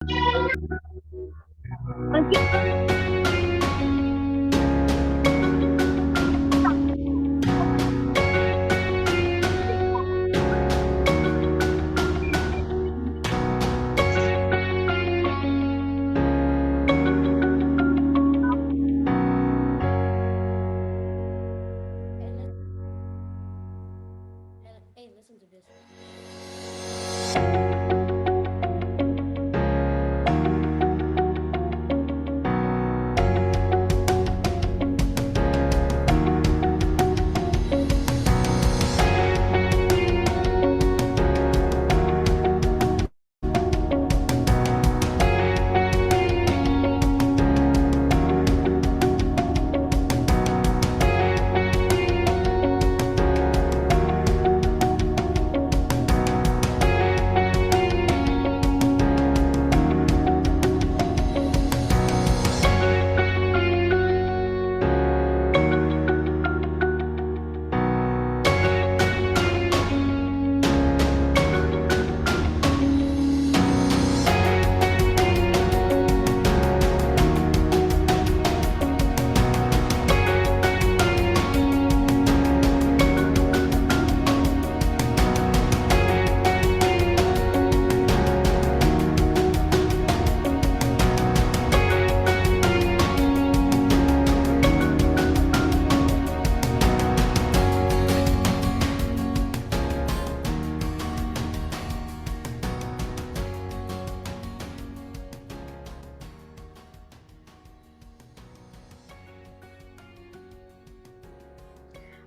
Listen to this.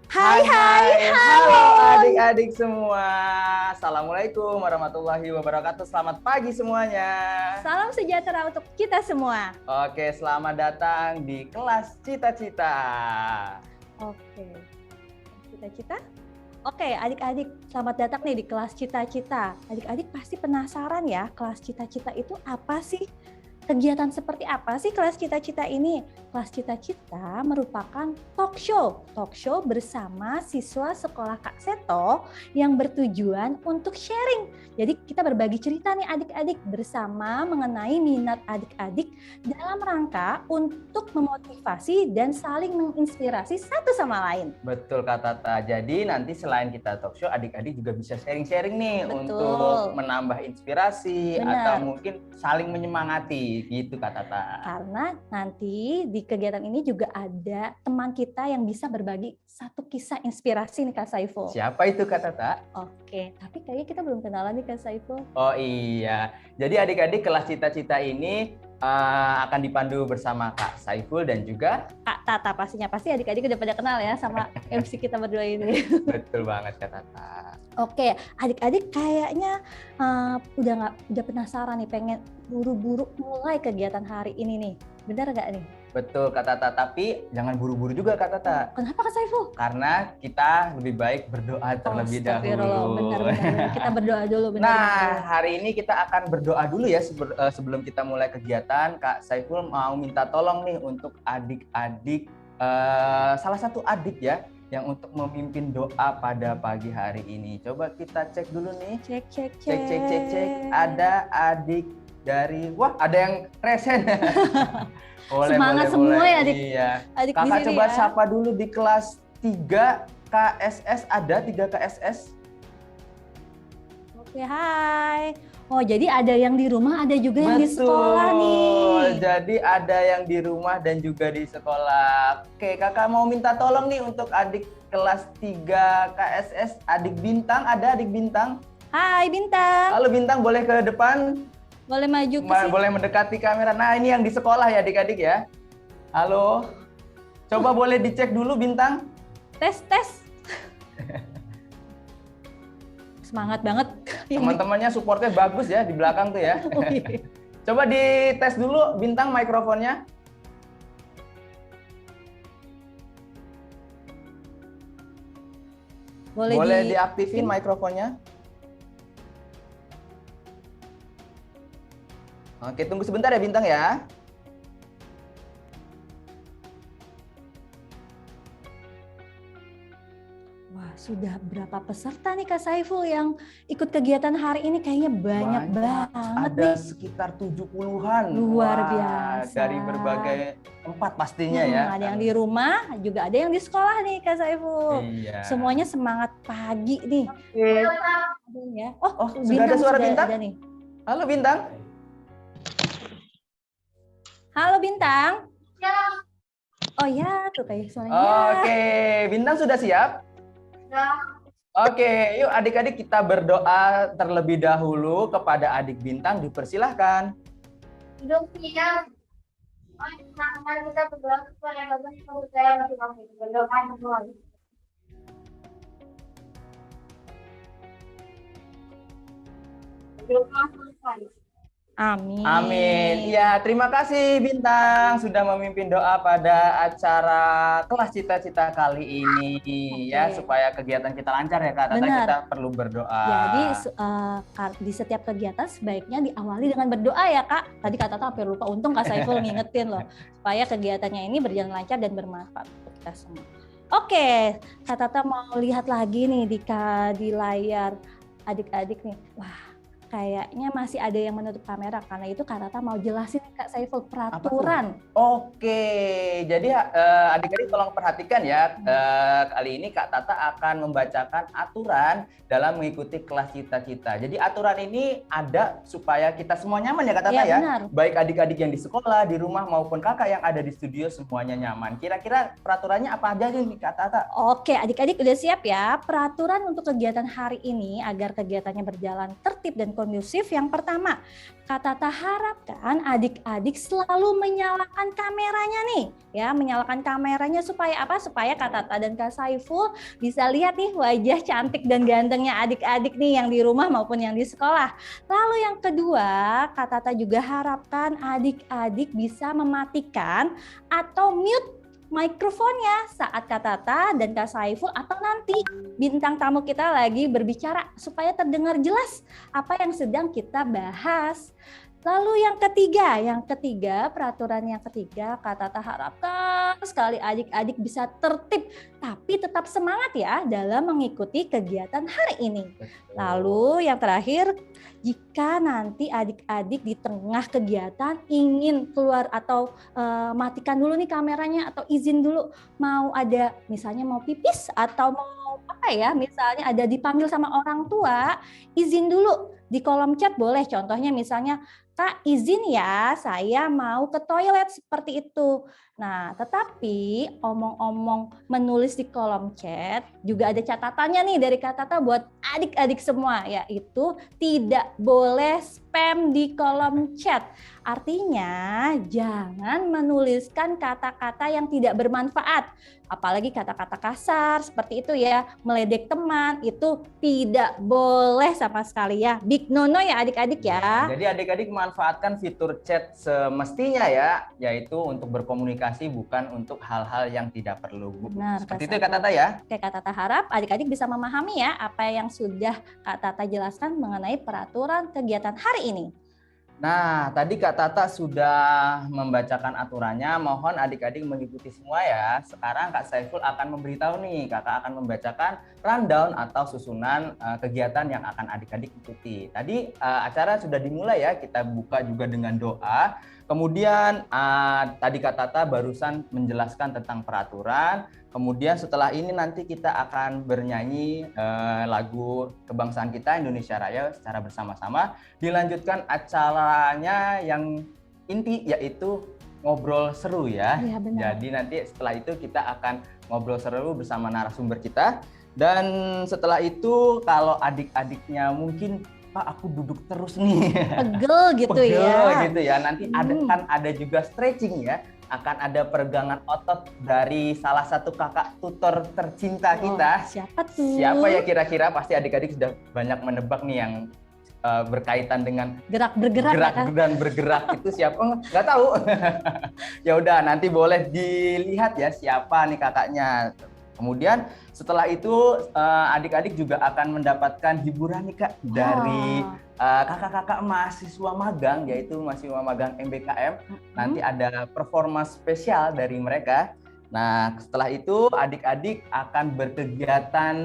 Hai, Halo adik-adik semua. Assalamualaikum warahmatullahi wabarakatuh. Selamat pagi semuanya. Salam sejahtera untuk kita semua. Oke, selamat datang di kelas Cita-Cita. Oke, Cita-Cita? Oke, adik-adik, selamat datang nih di kelas Cita-Cita. Adik-adik pasti penasaran ya, kelas Cita-Cita itu apa sih? Kegiatan seperti apa sih kelas Cita-Cita ini? Kelas Cita-Cita merupakan talk show bersama siswa sekolah Kak Seto yang bertujuan untuk sharing. Jadi kita berbagi cerita nih adik-adik bersama mengenai minat adik-adik dalam rangka untuk memotivasi dan saling menginspirasi satu sama lain. Betul Kak Tata. Jadi nanti selain kita talk show, adik-adik juga bisa sharing-sharing nih. Betul. Untuk menambah inspirasi. Benar. Atau mungkin saling menyemangati gitu Kak Tata. Karena nanti di kegiatan ini juga ada teman kita yang bisa berbagi satu kisah inspirasi nih Kak Saiful. Siapa itu Kak Tata? Oke, tapi kayaknya kita belum kenalan nih Kak Saiful. Oh iya, jadi adik-adik kelas Cita-Cita ini akan dipandu bersama Kak Saiful dan juga Kak Tata pastinya. Pasti adik-adik udah pada kenal ya sama MC kita berdua ini. betul banget Kak Tata. Oke, adik-adik kayaknya udah penasaran nih, pengen buru-buru mulai kegiatan hari ini nih. Benar nggak nih? Betul Kak Tata, tapi jangan buru-buru juga Kak Tata. Kenapa Kak Saiful? Karena kita lebih baik berdoa terlebih dahulu. Benar. Kita berdoa dulu. Benar. Nah, hari ini kita akan berdoa dulu ya sebelum kita mulai kegiatan. Kak Saiful mau minta tolong nih untuk adik-adik, salah satu adik ya, yang untuk memimpin doa pada pagi hari ini. Coba kita cek dulu nih. Cek. Ada adik dari, wah ada yang resen. Semangat semua ya adik. Iya. Adik Kakak coba ya. sapa dulu di kelas 3 KSS, ada 3 KSS. Oke, hai. Oh, jadi ada yang di rumah, ada juga yang di sekolah nih. Jadi ada yang di rumah dan juga di sekolah. Oke, kakak mau minta tolong nih untuk adik kelas 3 KSS, adik Bintang. Ada adik Bintang? Hai Bintang. Halo Bintang, boleh ke depan? Boleh maju ke sini? Boleh mendekati kamera. Nah, ini yang di sekolah ya adik-adik ya. Halo. Coba boleh dicek dulu Bintang. Tes. Semangat banget. Teman-temannya supportnya bagus ya di belakang tuh ya. Oh, iya. Coba dites dulu Bintang mikrofonnya. Boleh diaktifin mikrofonnya. Oke, tunggu sebentar ya Bintang ya. Wah, sudah berapa peserta nih Kak Saiful yang ikut kegiatan hari ini? Kayaknya banyak banget Ada nih. sekitar 70-an. Luar Wah, biasa. dari berbagai tempat pastinya ya. Ada yang di rumah, juga ada yang di sekolah nih Kak Saiful. Iya. Semuanya semangat pagi nih. Oke. Ya. Oh, sudah ada suara Bintang? Ada nih. Halo Bintang. Halo Bintang. Oh ya, tuh kayak suaranya. Oke, Bintang sudah siap? Oke, yuk adik-adik kita berdoa terlebih dahulu kepada adik Bintang, dipersilahkan. Hidup siang. Kita berdoa kepada Tuhan berdoa semua. Amin. Amin. Ya, terima kasih Bintang sudah memimpin doa pada acara kelas cita-cita kali ini. Ya, supaya kegiatan kita lancar ya Kak Tata, kita perlu berdoa. Jadi di setiap kegiatan sebaiknya diawali dengan berdoa ya Kak. Tadi Kak Tata hampir lupa, untung Kak Saiful ngingetin loh. Supaya kegiatannya ini berjalan lancar dan bermanfaat untuk kita semua. Oke, Kak Tata mau lihat lagi nih di layar adik-adik nih. Wah, kayaknya masih ada yang menutup kamera, karena itu Kak Tata mau jelasin Kak Saiful peraturan. Oke, jadi adik-adik tolong perhatikan ya, kali ini Kak Tata akan membacakan aturan dalam mengikuti kelas cita-cita. Jadi aturan ini ada supaya kita semua nyaman ya Kak Tata ya. Benar. Baik adik-adik yang di sekolah, di rumah maupun kakak yang ada di studio semuanya nyaman. Kira-kira peraturannya apa aja nih Kak Tata? Oke, adik-adik udah siap ya? Peraturan untuk kegiatan hari ini agar kegiatannya berjalan tertib dan kondusif. Yang pertama, Kak Tata harapkan adik-adik selalu menyalakan kameranya nih, ya, menyalakan kameranya supaya apa? Supaya Kak Tata dan Kak Saiful bisa lihat nih wajah cantik dan gantengnya adik-adik nih yang di rumah maupun yang di sekolah. Lalu yang kedua, Kak Tata juga harapkan adik-adik bisa mematikan atau mute mikrofonnya saat Kak Tata dan Kak Saiful atau nanti bintang tamu kita lagi berbicara supaya terdengar jelas apa yang sedang kita bahas. Lalu yang ketiga, peraturan yang ketiga, Kak Tata harapkan sekali adik-adik bisa tertib tapi tetap semangat ya dalam mengikuti kegiatan hari ini. Lalu yang terakhir, jika nanti adik-adik di tengah kegiatan ingin keluar atau matikan dulu nih kameranya atau izin dulu mau ada misalnya mau pipis atau mau apa ya, misalnya ada dipanggil sama orang tua, izin dulu di kolom chat boleh, contohnya misalnya Kak izin ya saya mau ke toilet seperti itu. Nah tetapi omong-omong menulis di kolom chat juga ada catatannya nih dari Kak Tata buat adik-adik semua, yaitu tidak boleh spam di kolom chat. Artinya jangan menuliskan kata-kata yang tidak bermanfaat. Apalagi kata-kata kasar seperti itu ya, meledek teman, itu tidak boleh sama sekali ya. Big no-no ya adik-adik ya. Jadi adik-adik manfaatkan fitur chat semestinya ya, yaitu untuk berkomunikasi bukan untuk hal-hal yang tidak perlu. Benar, seperti itu Kak Tata ya. Oke, Kak Tata harap adik-adik bisa memahami ya apa yang sudah Kak Tata jelaskan mengenai peraturan kegiatan hari ini. Nah, tadi Kak Tata sudah membacakan aturannya, mohon adik-adik mengikuti semua ya. Sekarang Kak Saiful akan memberitahu nih, Kakak akan membacakan rundown atau susunan kegiatan yang akan adik-adik ikuti. Tadi acara sudah dimulai ya, kita buka juga dengan doa. Kemudian tadi Kak Tata barusan menjelaskan tentang peraturan. Kemudian setelah ini nanti kita akan bernyanyi lagu kebangsaan kita Indonesia Raya secara bersama-sama. Dilanjutkan acaranya yang inti yaitu ngobrol seru ya. Iya, benar. Jadi nanti setelah itu kita akan ngobrol seru bersama narasumber kita. Dan setelah itu kalau adik-adiknya mungkin Pak aku duduk terus nih. Pegel gitu ya. Gitu ya. Nanti ada juga stretching ya. Akan ada peregangan otot dari salah satu kakak tutor tercinta kita. Siapa tuh? Siapa ya kira-kira? Pasti adik-adik sudah banyak menebak nih yang berkaitan dengan gerak dan bergerak itu siapa? Nggak tahu. Ya udah nanti boleh dilihat ya siapa nih kakaknya. Kemudian setelah itu adik-adik juga akan mendapatkan hiburan nih Kak dari kakak-kakak mahasiswa magang, yaitu mahasiswa magang MBKM. Nanti ada performa spesial dari mereka. Nah, setelah itu adik-adik akan berkegiatan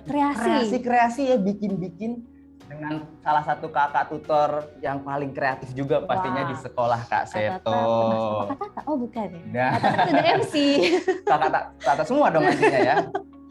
kreasi-kreasi ya, bikin-bikin dengan salah satu kakak tutor yang paling kreatif juga pastinya di sekolah, Kak Seto. Kakak Tata? Oh bukan ya? Kakak Tata udah MC. Kakak Tata semua dong nantinya ya.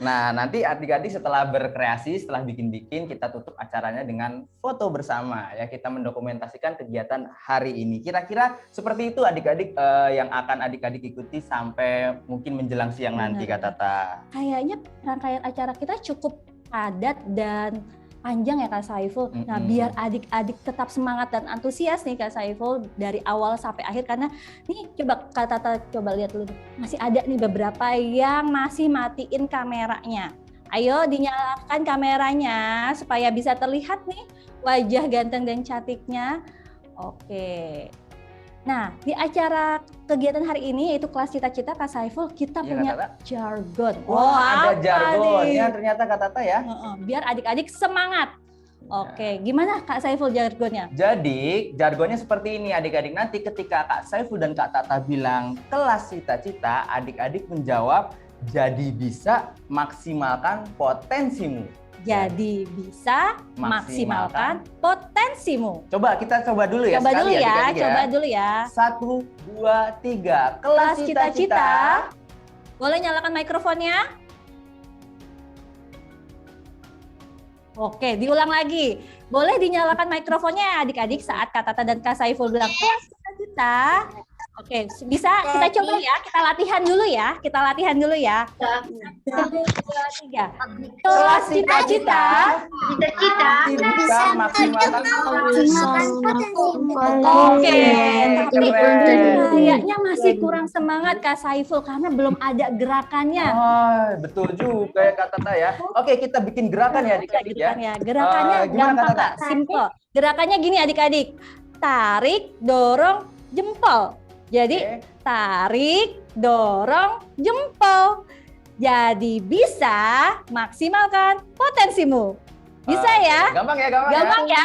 Nah, nanti adik-adik setelah berkreasi, setelah bikin-bikin, kita tutup acaranya dengan foto bersama ya. Kita mendokumentasikan kegiatan hari ini. Kira-kira seperti itu adik-adik yang akan adik-adik ikuti sampai mungkin menjelang siang nanti, Kak Tata. Kayaknya rangkaian acara kita cukup padat dan panjang ya Kak Saiful. Nah, biar adik-adik tetap semangat dan antusias nih Kak Saiful dari awal sampai akhir, karena nih coba Kak Tata coba lihat dulu, masih ada nih beberapa yang masih matiin kameranya. Ayo dinyalakan kameranya supaya bisa terlihat nih wajah ganteng dan cantiknya. Oke. Nah, di acara kegiatan hari ini yaitu kelas cita-cita Kak Saiful, kita punya jargon. Ada jargonnya ternyata Kak Tata ya. Biar adik-adik semangat. Oke, gimana Kak Saiful jargonnya? Jadi, jargonnya seperti ini adik-adik. Nanti ketika Kak Saiful dan Kak Tata bilang kelas cita-cita, adik-adik menjawab, jadi bisa maksimalkan potensimu. Jadi bisa maksimalkan potensimu. Coba kita coba dulu ya. Coba dulu ya, coba dulu ya. 1, 2, 3. Kelas cita-cita. Boleh nyalakan mikrofonnya? Oke, diulang lagi. Boleh dinyalakan mikrofonnya adik-adik saat Kak Tata dan Kak Saiful bilang kelas cita-cita. Oke, bisa kita coba ya, kita latihan dulu ya. 1, 2, 3. Kelas cita-cita. Bisa maksimalkan Oke, tapi kayaknya masih kurang semangat Kak Saiful karena belum ada gerakannya. Oh, betul juga ya Kak Tata ya. Oke, kita bikin gerakan ya adik-adik ya. Gerakannya gampang Kak, simple. Gerakannya gini adik-adik. Tarik, dorong, jempol. Jadi tarik, dorong, jempol. Jadi bisa maksimalkan potensimu. Bisa ya? Gampang ya, gampang ya.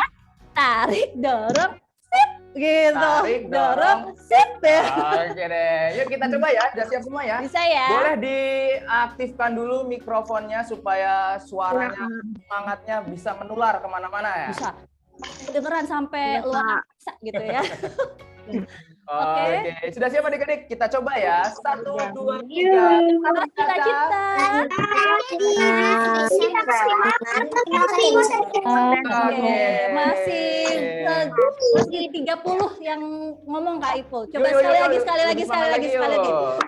Tarik, dorong, sip. Gitu. Tarik, dorong, sip. Oke deh. Yuk kita coba ya. Udah siap semua ya? Bisa ya? Boleh diaktifkan dulu mikrofonnya supaya suaranya, semangatnya bisa menular kemana-mana ya? Bisa. Kedengeran sampai luar biasa gitu ya. Oke, sudah siap adik-adik? Kita coba ya. 1, 2, 3. Cita-cita. Masih 30 yang ngomong Kak Ipul. Coba sekali lagi.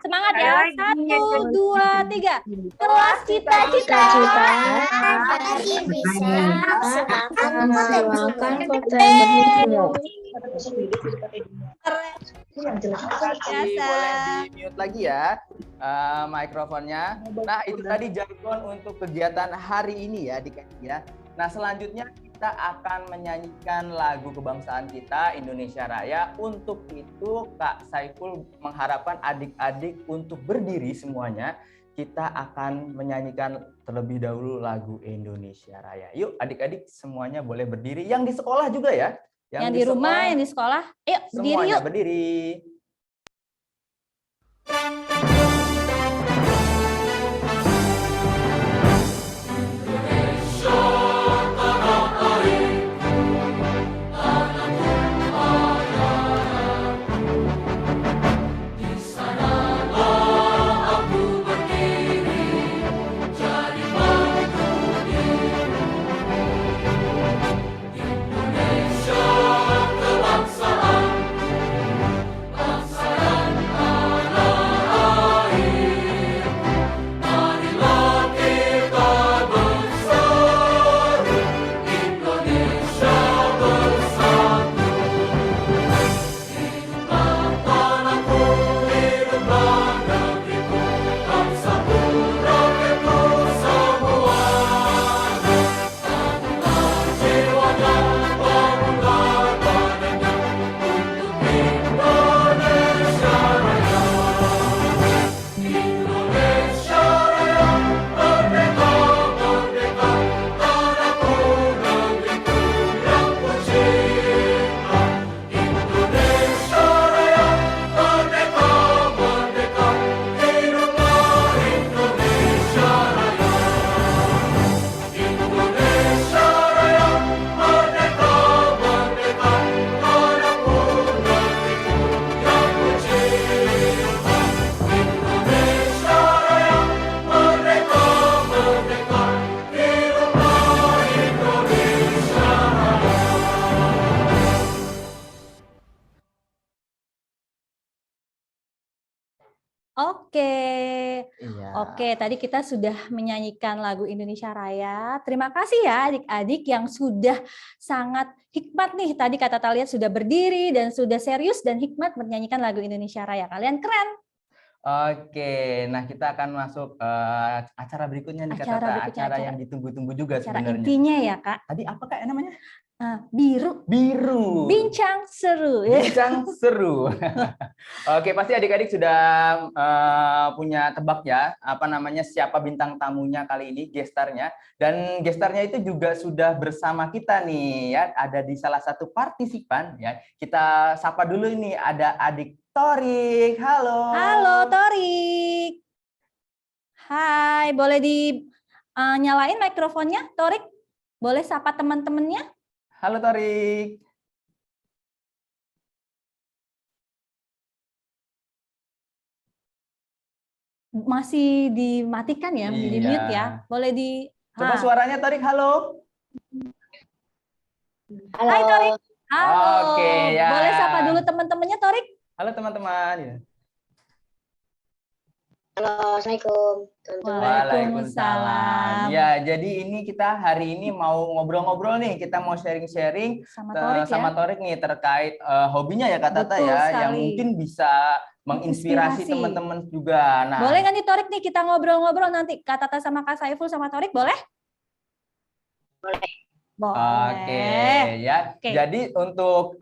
Semangat ya. 1, 2, 3. Kelas cita-cita. Boleh di-mute lagi ya mikrofonnya. Nah, itu tadi jargon untuk kegiatan hari ini ya adik-adik ya. Nah, selanjutnya kita akan menyanyikan lagu kebangsaan kita, Indonesia Raya. Untuk itu Kak Saiful mengharapkan adik-adik untuk berdiri semuanya. Kita akan menyanyikan terlebih dahulu lagu Indonesia Raya. Yuk adik-adik semuanya boleh berdiri. Yang di sekolah juga ya. Yang di rumah, yang di sekolah. Ayo berdiri yuk. Berdiri. Oke. Iya. Oke, tadi kita sudah menyanyikan lagu Indonesia Raya. Terima kasih ya adik-adik yang sudah sangat hikmat nih. Tadi kata Tata lihat sudah berdiri dan sudah serius dan hikmat menyanyikan lagu Indonesia Raya. Kalian keren. Oke, nah kita akan masuk acara berikutnya nih Kak Acara Tata. berikutnya, Acara acara- yang ditunggu-tunggu juga Acara sebenarnya. intinya ya, Kak. Tadi apa Kak namanya? Biru. Biru. Bincang seru. Ya. Bincang seru. Oke, pasti adik-adik sudah punya tebak ya, apa namanya, siapa bintang tamunya kali ini, gestarnya. Dan gestarnya itu juga sudah bersama kita nih ya, ada di salah satu partisipan ya. Kita sapa dulu ini, ada adik Torik. Halo. Halo, Torik. Hai, boleh nyalain mikrofonnya, Torik? Boleh sapa teman-temannya? Halo Torik. Masih dimatikan ya, di Iya. mute ya. Boleh Coba suaranya Torik, halo. Halo. Hai Torik. Halo. Oke, ya. Boleh sapa dulu teman-temannya, Torik? Halo teman-teman. Ya. Halo, Assalamualaikum. teman-teman. Waalaikumsalam. Ya, jadi ini kita hari ini mau ngobrol-ngobrol nih. Kita mau sharing-sharing Sama Torik ya. sama Torik nih terkait hobinya ya Kak Tata Betul ya, sekali. yang mungkin bisa menginspirasi Menginspirasi. teman-teman juga. Nah, Boleh nggak nih Torik nih kita ngobrol-ngobrol nanti Kak Tata sama Kak Saiful sama Torik boleh? Boleh. Boleh. Oke ya. Oke. Jadi untuk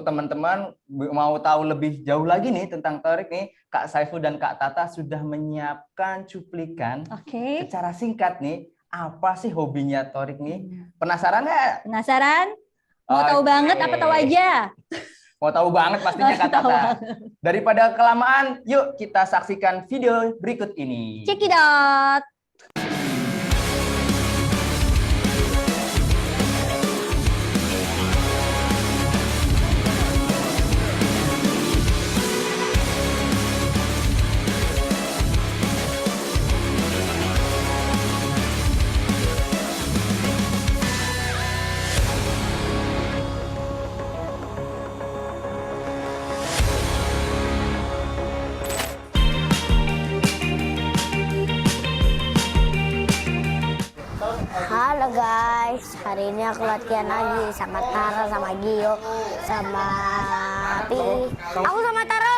teman-teman mau tahu lebih jauh lagi nih tentang Torik nih, Kak Saiful dan Kak Tata sudah menyiapkan cuplikan Oke. secara singkat nih. Apa sih hobinya Torik nih? Penasaran nggak? Penasaran? Mau tahu Oke. banget apa tahu aja? Mau tahu banget pastinya Kak Tahu Tata. banget. Daripada kelamaan, yuk kita saksikan video berikut ini. Cekidot. Halo guys, hari ini aku latihan lagi sama Tara, sama Gio, sama Pi. Aku sama Tara,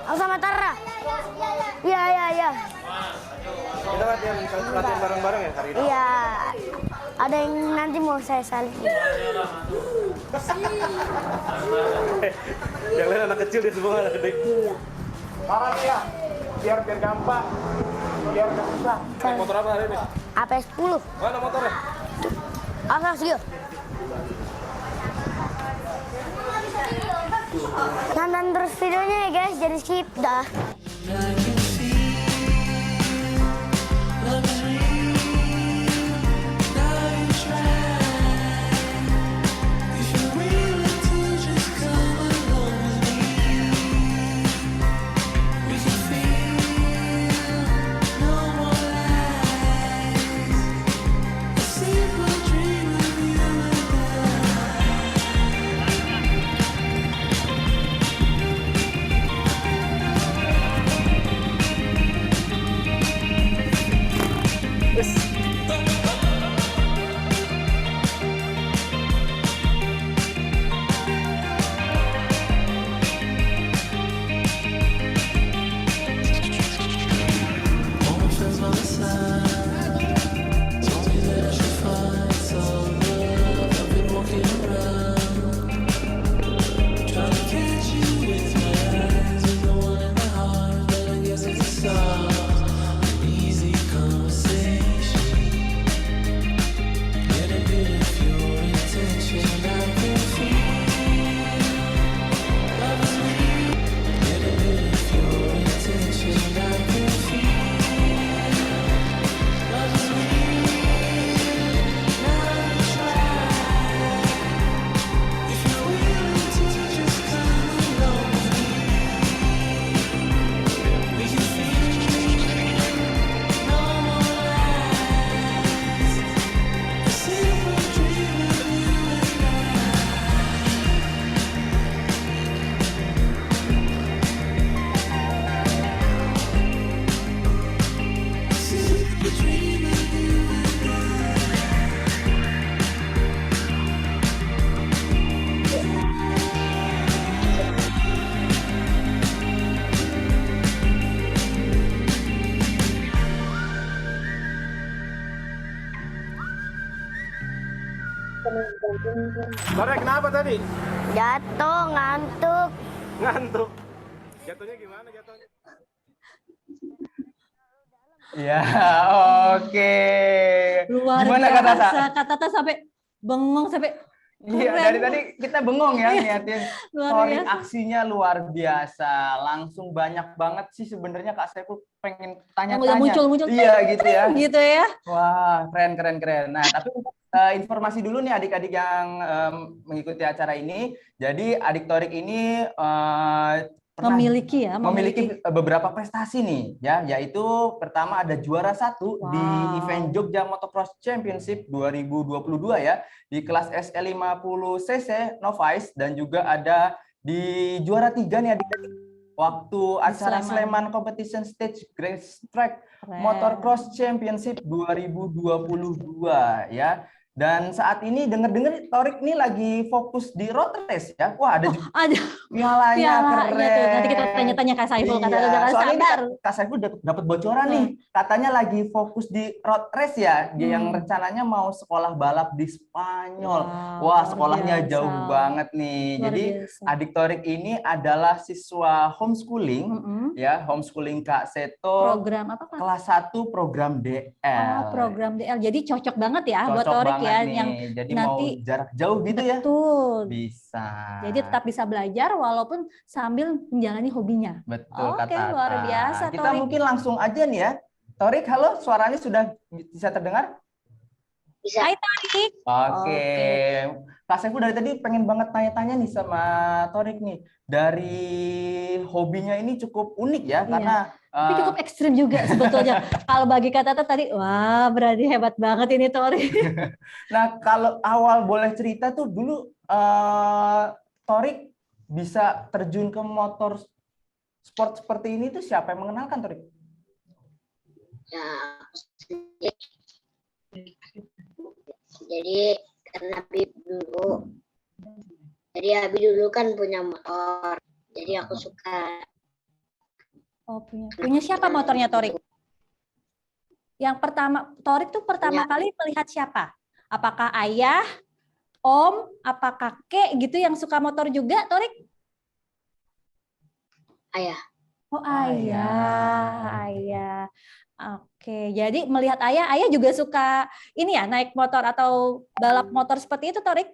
aku sama Tara. Iya, iya, iya. Kita latihan bareng-bareng ya hari ini? Iya, ada yang nanti mau saya salin. Yang lain anak kecil, dia semua anak gede. Parah ya, biar gampang, biar nggak susah. Naik motor apa hari ini? AP10. Mana motornya? Awas Gio. Nonton terus videonya ya guys, jadi skip dah. Torek, kenapa tadi? Jatuh, ngantuk. Ngantuk. Jatuhnya gimana jatuhnya? Ya, oke. Luar Gimana Kak Tata? biasa, Kak Tata sampai bengong sampai Iya, keren. dari tadi kita bengong ya ngeliatin Luar Torik biasa. aksinya luar biasa. Langsung banyak banget sih sebenarnya Kak Saiful pengen Yang udah tanya-tanya. muncul-muncul Iya gitu ya. gitu ya. Wah, keren keren keren. Nah, tapi untuk informasi dulu nih adik-adik yang mengikuti acara ini. Jadi adik Torik ini pernah Memiliki ya, memiliki beberapa prestasi nih ya, yaitu pertama ada juara 1 di Wow. event Jogja Motocross Championship 2022 ya di kelas SL50 cc novice, dan juga ada di juara 3 nih adik-adik waktu acara Sleman Competition Stage Grace Track Keren. Motocross Championship 2022 ya. Dan saat ini dengar-dengar Torik ini lagi fokus di road race ya. Wah, ada juga Ada pialanya, pialanya keren. tuh. Nanti kita tanya-tanya Kak Saiful, Iya, kata udah soalnya ini sabar. Kak Saiful dapat bocoran nih. Katanya lagi fokus di road race ya, dia yang rencananya mau sekolah balap di Spanyol. Wah, sekolahnya jauh banget nih. Jadi adik Torik ini adalah siswa homeschooling ya, homeschooling Kak Seto. Program apa Kak? Kelas 1 program DL. Oh, program DL. Jadi cocok banget ya buat Cocok Torik banget ya nih. yang Jadi nanti mau jarak jauh gitu ya. betul. Bisa. Jadi tetap bisa belajar walaupun sambil menjalani hobinya. Betul, Oke, Kak luar Tata. biasa Kita Torik. mungkin langsung aja nih ya. Torik, halo, suaranya sudah bisa terdengar? Bisa. Hai Torik. Oke. Kak Saiful dari tadi pengen banget tanya-tanya nih sama Torik nih. Dari hobinya ini cukup unik ya, Iya. karena Tapi cukup ekstrim juga sebetulnya. Kalau bagi Kak Tata tadi, wah berarti hebat banget ini Torik. nah, kalau awal boleh cerita tuh dulu Torik bisa terjun ke motor sport seperti ini tuh siapa yang mengenalkan Torik? Ya, jadi karena Abi dulu, kan punya motor, jadi aku suka. Oh, punya siapa motornya Torik? Yang pertama, Torik tuh pertama kali melihat siapa? Apakah ayah, om, apa kakek gitu yang suka motor juga, Torik? Ayah. Oh, ayah. Oke, jadi melihat ayah juga suka ini ya, naik motor atau balap motor seperti itu, Torik?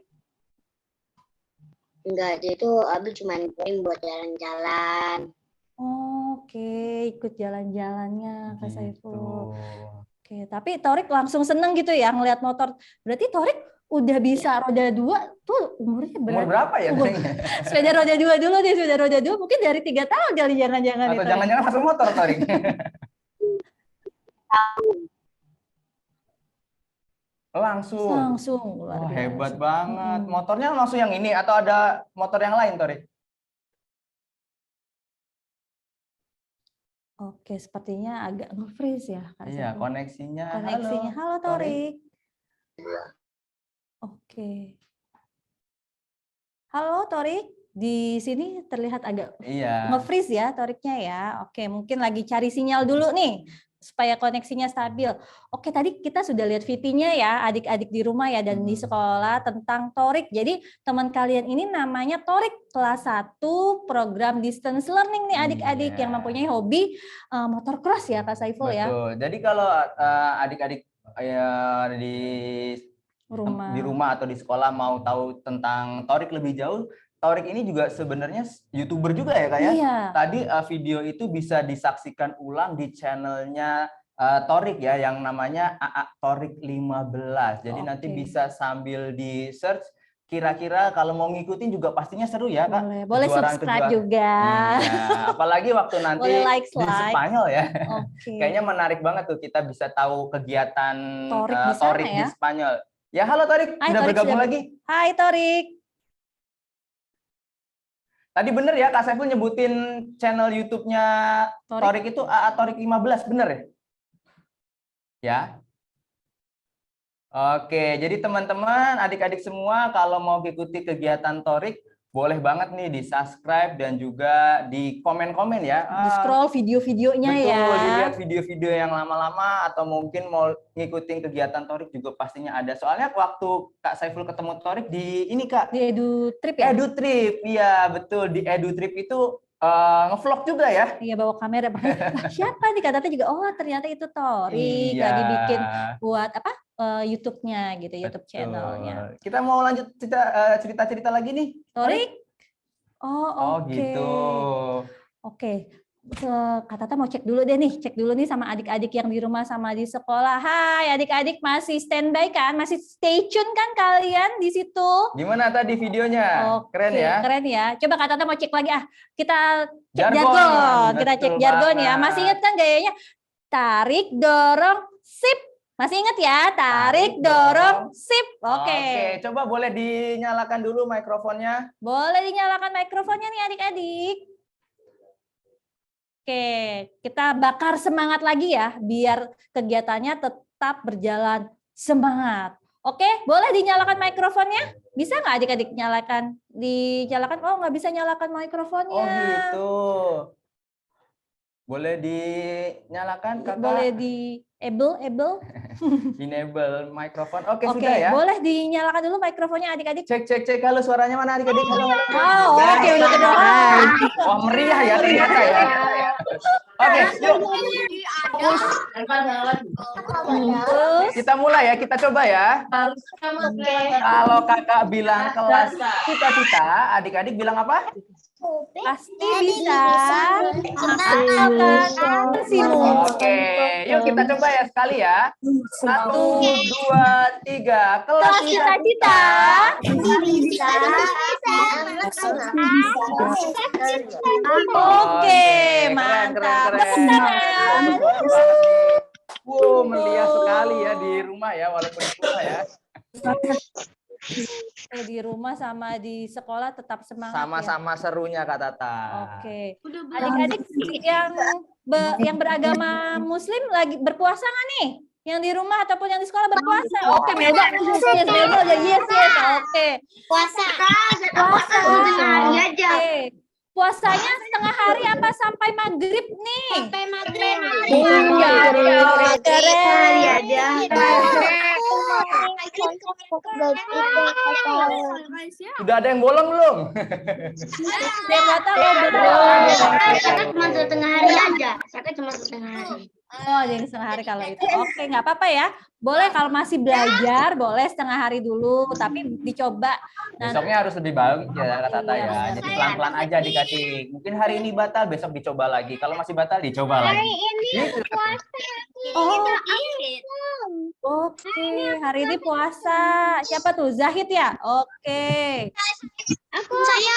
Enggak, dia itu Abi cuma main buat jalan-jalan. Oke, ikut jalan-jalannya Kak Saiful. Gitu. Oke, tapi Torik langsung seneng gitu ya ngelihat motor. Berarti Torik udah bisa roda 2 tuh umurnya Umur berapa ya? Sepeda roda 2 dulu deh, sepeda roda 2 mungkin dari 3 tahun kali jangan-jangan. Atau jangan-jangan langsung motor Torik? Langsung. Luar Wah, biasa. hebat banget. Motornya langsung yang ini atau ada motor yang lain, Torik? Oke, sepertinya agak nge-freeze ya, Kak. Iya, koneksinya. Halo Torik. Oke. Halo Torik, di sini terlihat agak nge-freeze ya Toriknya ya. Oke, mungkin lagi cari sinyal dulu nih supaya koneksinya stabil. Oke, tadi kita sudah lihat VT-nya ya, adik-adik di rumah ya dan di sekolah tentang Torik. Jadi teman kalian ini namanya Torik kelas 1 program distance learning nih adik-adik yang mempunyai hobi motocross ya Kak Saiful ya. Betul. Jadi kalau adik-adik di rumah atau di sekolah mau tahu tentang Torik lebih jauh, Torik ini juga sebenarnya YouTuber juga ya Kak ya? Iya. Tadi video itu bisa disaksikan ulang di channelnya Torik ya, yang namanya AA Torik 15. Jadi nanti bisa sambil di search, kira-kira kalau mau ngikutin juga pastinya seru ya Kak. Boleh subscribe juga. Iya, apalagi waktu nanti di Spanyol ya. Kayaknya menarik banget tuh kita bisa tahu kegiatan Torik di Spanyol. Ya halo Torik, sudah bergabung lagi. Hai Torik. Tadi bener ya Kak Saiful nyebutin channel YouTube-nya Torik itu AA Torik 15, bener ya? Ya. Oke, jadi teman-teman, adik-adik semua kalau mau ikuti kegiatan Torik, boleh banget nih di subscribe dan juga di komen-komen ya. Di scroll video-videonya Betul, ya. dilihat video-video yang lama-lama atau mungkin mau ngikutin kegiatan Torik juga pastinya ada. Soalnya waktu Kak Saiful ketemu Torik di ini Kak, Di Edu Trip ya? Edu Trip. Iya, betul. Di Edu Trip itu ngevlog juga ya. Iya, bawa kamera. Wah, siapa nih? Kata juga, oh ternyata itu Torik Iya. lagi bikin buat apa? YouTube-nya gitu, YouTube Betul. channelnya. Kita mau lanjut cerita-cerita lagi nih. Torik? Oh, Oh, oke. gitu. Oke. Kak Tata mau cek dulu deh nih, cek dulu nih sama adik-adik yang di rumah sama di sekolah. Hai, adik-adik masih standby kan? Masih stay tune kan kalian di situ? Gimana tadi videonya? Oke, Keren ya? keren ya. Coba Kak Tata mau cek lagi Kita cek Jargon. jargon. Kita Betul cek jargon ya. banget. Masih ingat kan gayanya? Tarik, dorong, sip. Masih ingat ya? Tarik, dorong, sip. Oke. Coba boleh dinyalakan dulu mikrofonnya. Boleh dinyalakan mikrofonnya nih adik-adik. Oke, kita bakar semangat lagi ya, biar kegiatannya tetap berjalan semangat. Oke, boleh dinyalakan mikrofonnya? Bisa nggak adik-adik nyalakan? Dinyalakan? Oh, nggak bisa nyalakan mikrofonnya. Oh gitu. Boleh dinyalakan kakak? Boleh di able? Enable mikrofon. Oke, Oke, sudah ya. boleh dinyalakan dulu mikrofonnya adik-adik. Cek. Halo, suaranya mana adik-adik? Halo. Oh, oke, udah kedengaran. Wah, meriah ya ternyata ya. Oke, yuk. Terus, Kita mulai ya, kita coba ya. Kalau kakak bilang kelas cita-cita, adik-adik bilang apa? pasti bisa. Asalkan maksimum. Oke, yuk kita coba ya sekali ya. 1, 2, 3. Kelas Cita-cita. Oke, mantap. Tepuk tangan. Wow, meriah sekali ya di rumah ya, walaupun di rumah ya. Di rumah sama di sekolah tetap semangat ya. Sama-sama serunya Kak Tata. Oke. Adik-adik yang beragama Muslim lagi berpuasa nggak nih? Yang di rumah ataupun yang di sekolah berpuasa? Oke, Melba. Yes, Melba udah yes. Oke. Puasa. Puasa. Hari aja. Oke. Puasanya setengah hari apa sampai maghrib nih? Sampai maghrib. Keren. aja. Sudah ada yang bolong belum? Yang nggak tahu Saya cuma setengah hari aja. Saya cuma setengah hari. Oh, jadi setengah hari kalau itu. Oke, nggak apa-apa ya. Boleh kalau masih belajar, boleh setengah hari dulu. Tapi dicoba. Besoknya harus lebih baik ya Kak Tata ya. Jadi pelan-pelan aja adik-adik. Mungkin hari ini batal, besok dicoba lagi. Kalau masih batal, dicoba lagi. Gitu. Oke, hari ini puasa. Siapa tuh? Zahid ya? Oke. Saya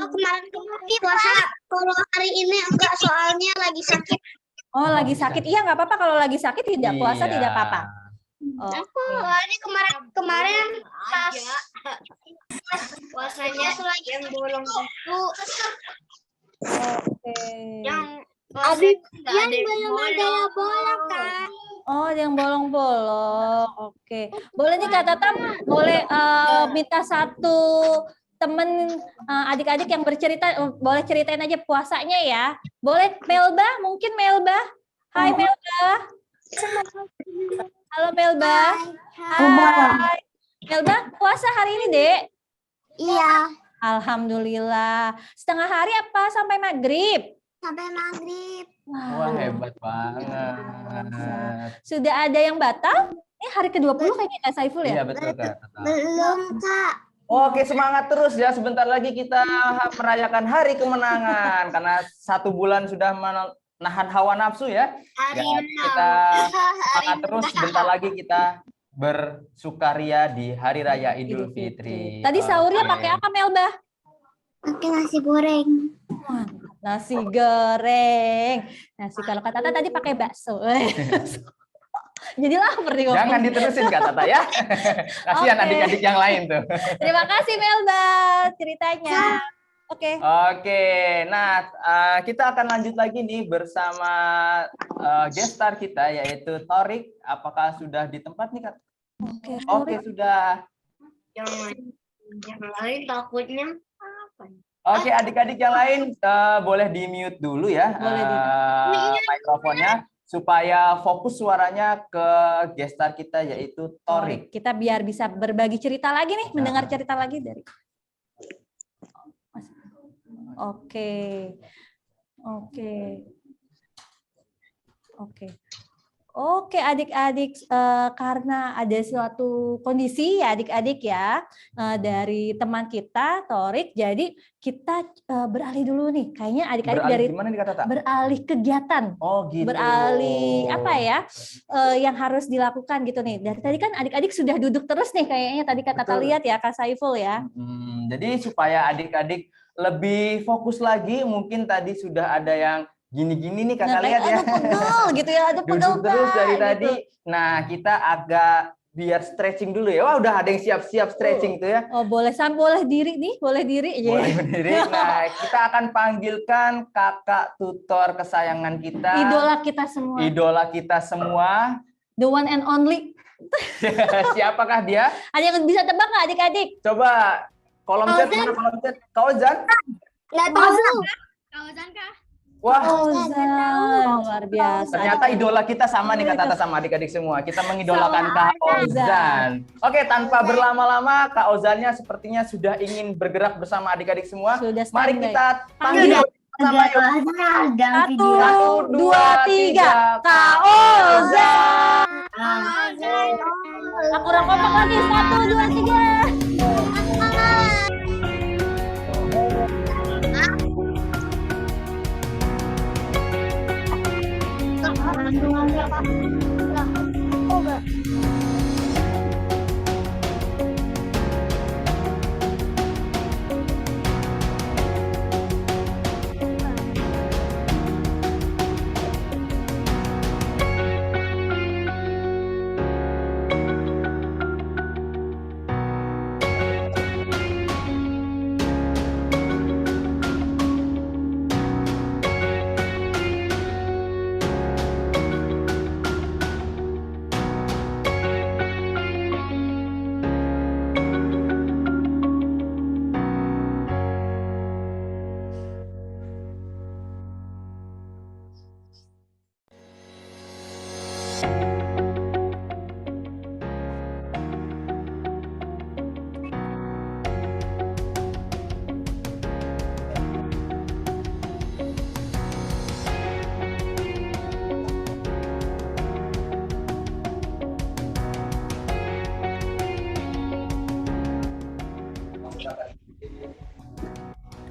kemarin puasa. Kalau hari ini enggak, soalnya lagi sakit. Oh, lagi sakit. Iya, nggak apa-apa kalau lagi sakit tidak puasa, Iya. tidak apa-apa. Ini kemarin pas puasanya lagi yang bolong itu. Oke. Yang belum ada yang bolong kan? Oh, yang bolong-bolong. Oke. Boleh nih Kak Tata, boleh minta satu temen adik-adik yang bercerita, boleh ceritain aja puasanya ya. Boleh Melba, mungkin Melba. Hai Melba. Halo Melba. Hai. Melba, puasa hari ini, Dek? Iya, Alhamdulillah. Setengah hari apa sampai maghrib? sampai maghrib. Wah, hebat banget. Sudah ada yang batal? Ini hari ke-20 kayaknya Kak Saiful ya? Iya, betul Kak Tata. Belum, Kak. Oke, semangat terus ya. Sebentar lagi kita merayakan hari kemenangan. Karena 1 bulan sudah menahan hawa nafsu ya. Dan kita semangat terus. Sebentar lagi kita bersukaria di Hari Raya Idul Fitri. Tadi sahurnya Oke. pakai apa Melba? Pakai nasi goreng. Nasi goreng. Nasi kalau Kak Tata tadi pakai bakso. Jadi lapar nih ngomong. Jangan diterusin Kak Tata ya. Kasihan Oke. adik-adik yang lain tuh. Terima kasih Melba ceritanya. Oke. Oke, nah kita akan lanjut lagi nih bersama guest star kita yaitu Torik. Apakah sudah di tempat nih Kak? Oke. Oke, sudah. Yang lain takutnya apa? Oke, adik-adik yang lain boleh di-mute dulu ya Boleh di-mute. mikrofonnya supaya fokus suaranya ke gestar kita yaitu Torik. Kita biar bisa berbagi cerita lagi nih, mendengar cerita lagi dari. Oke. Oke, adik-adik, karena ada suatu kondisi ya adik-adik ya dari teman kita Torik, jadi kita beralih dulu nih. Kayaknya adik-adik Beralih dari gimana nih Kak Tata? beralih kegiatan. Oh gitu. Beralih apa ya yang harus dilakukan gitu nih. Dari tadi kan adik-adik sudah duduk terus nih kayaknya tadi Kak Tata lihat ya Kak Saiful ya. Jadi supaya adik-adik lebih fokus lagi, mungkin tadi sudah ada yang gini-gini nih kakak lihat ya. Aduh pegel gitu ya, aduh pegel Duduk terus dari gitu. tadi. Nah kita agak biar stretching dulu ya. Wah udah ada yang siap-siap stretching tuh ya. Oh boleh diri nih, boleh diri. Boleh berdiri. Nah kita akan panggilkan kakak tutor kesayangan kita. Idola kita semua. Idola kita semua. The one and only. Siapakah dia? Ada yang bisa tebak nggak adik-adik? Coba kolom chat mana kolom chat? Kauzan? Nggak tahu. Kauzan kah? Wah, Kauzan, luar biasa. ternyata idola kita sama nih Kak Tata sama adik-adik semua. Kita mengidolakan Kak Ozan. Oke, tanpa berlama-lama Kak Ozannya sepertinya sudah ingin bergerak bersama adik-adik semua. Sudah Mari standby. kita panggil sama yuk. Satu, 1, 2, 3. Kak Ozan. Aku kurang kompak lagi. 1, 2, 3.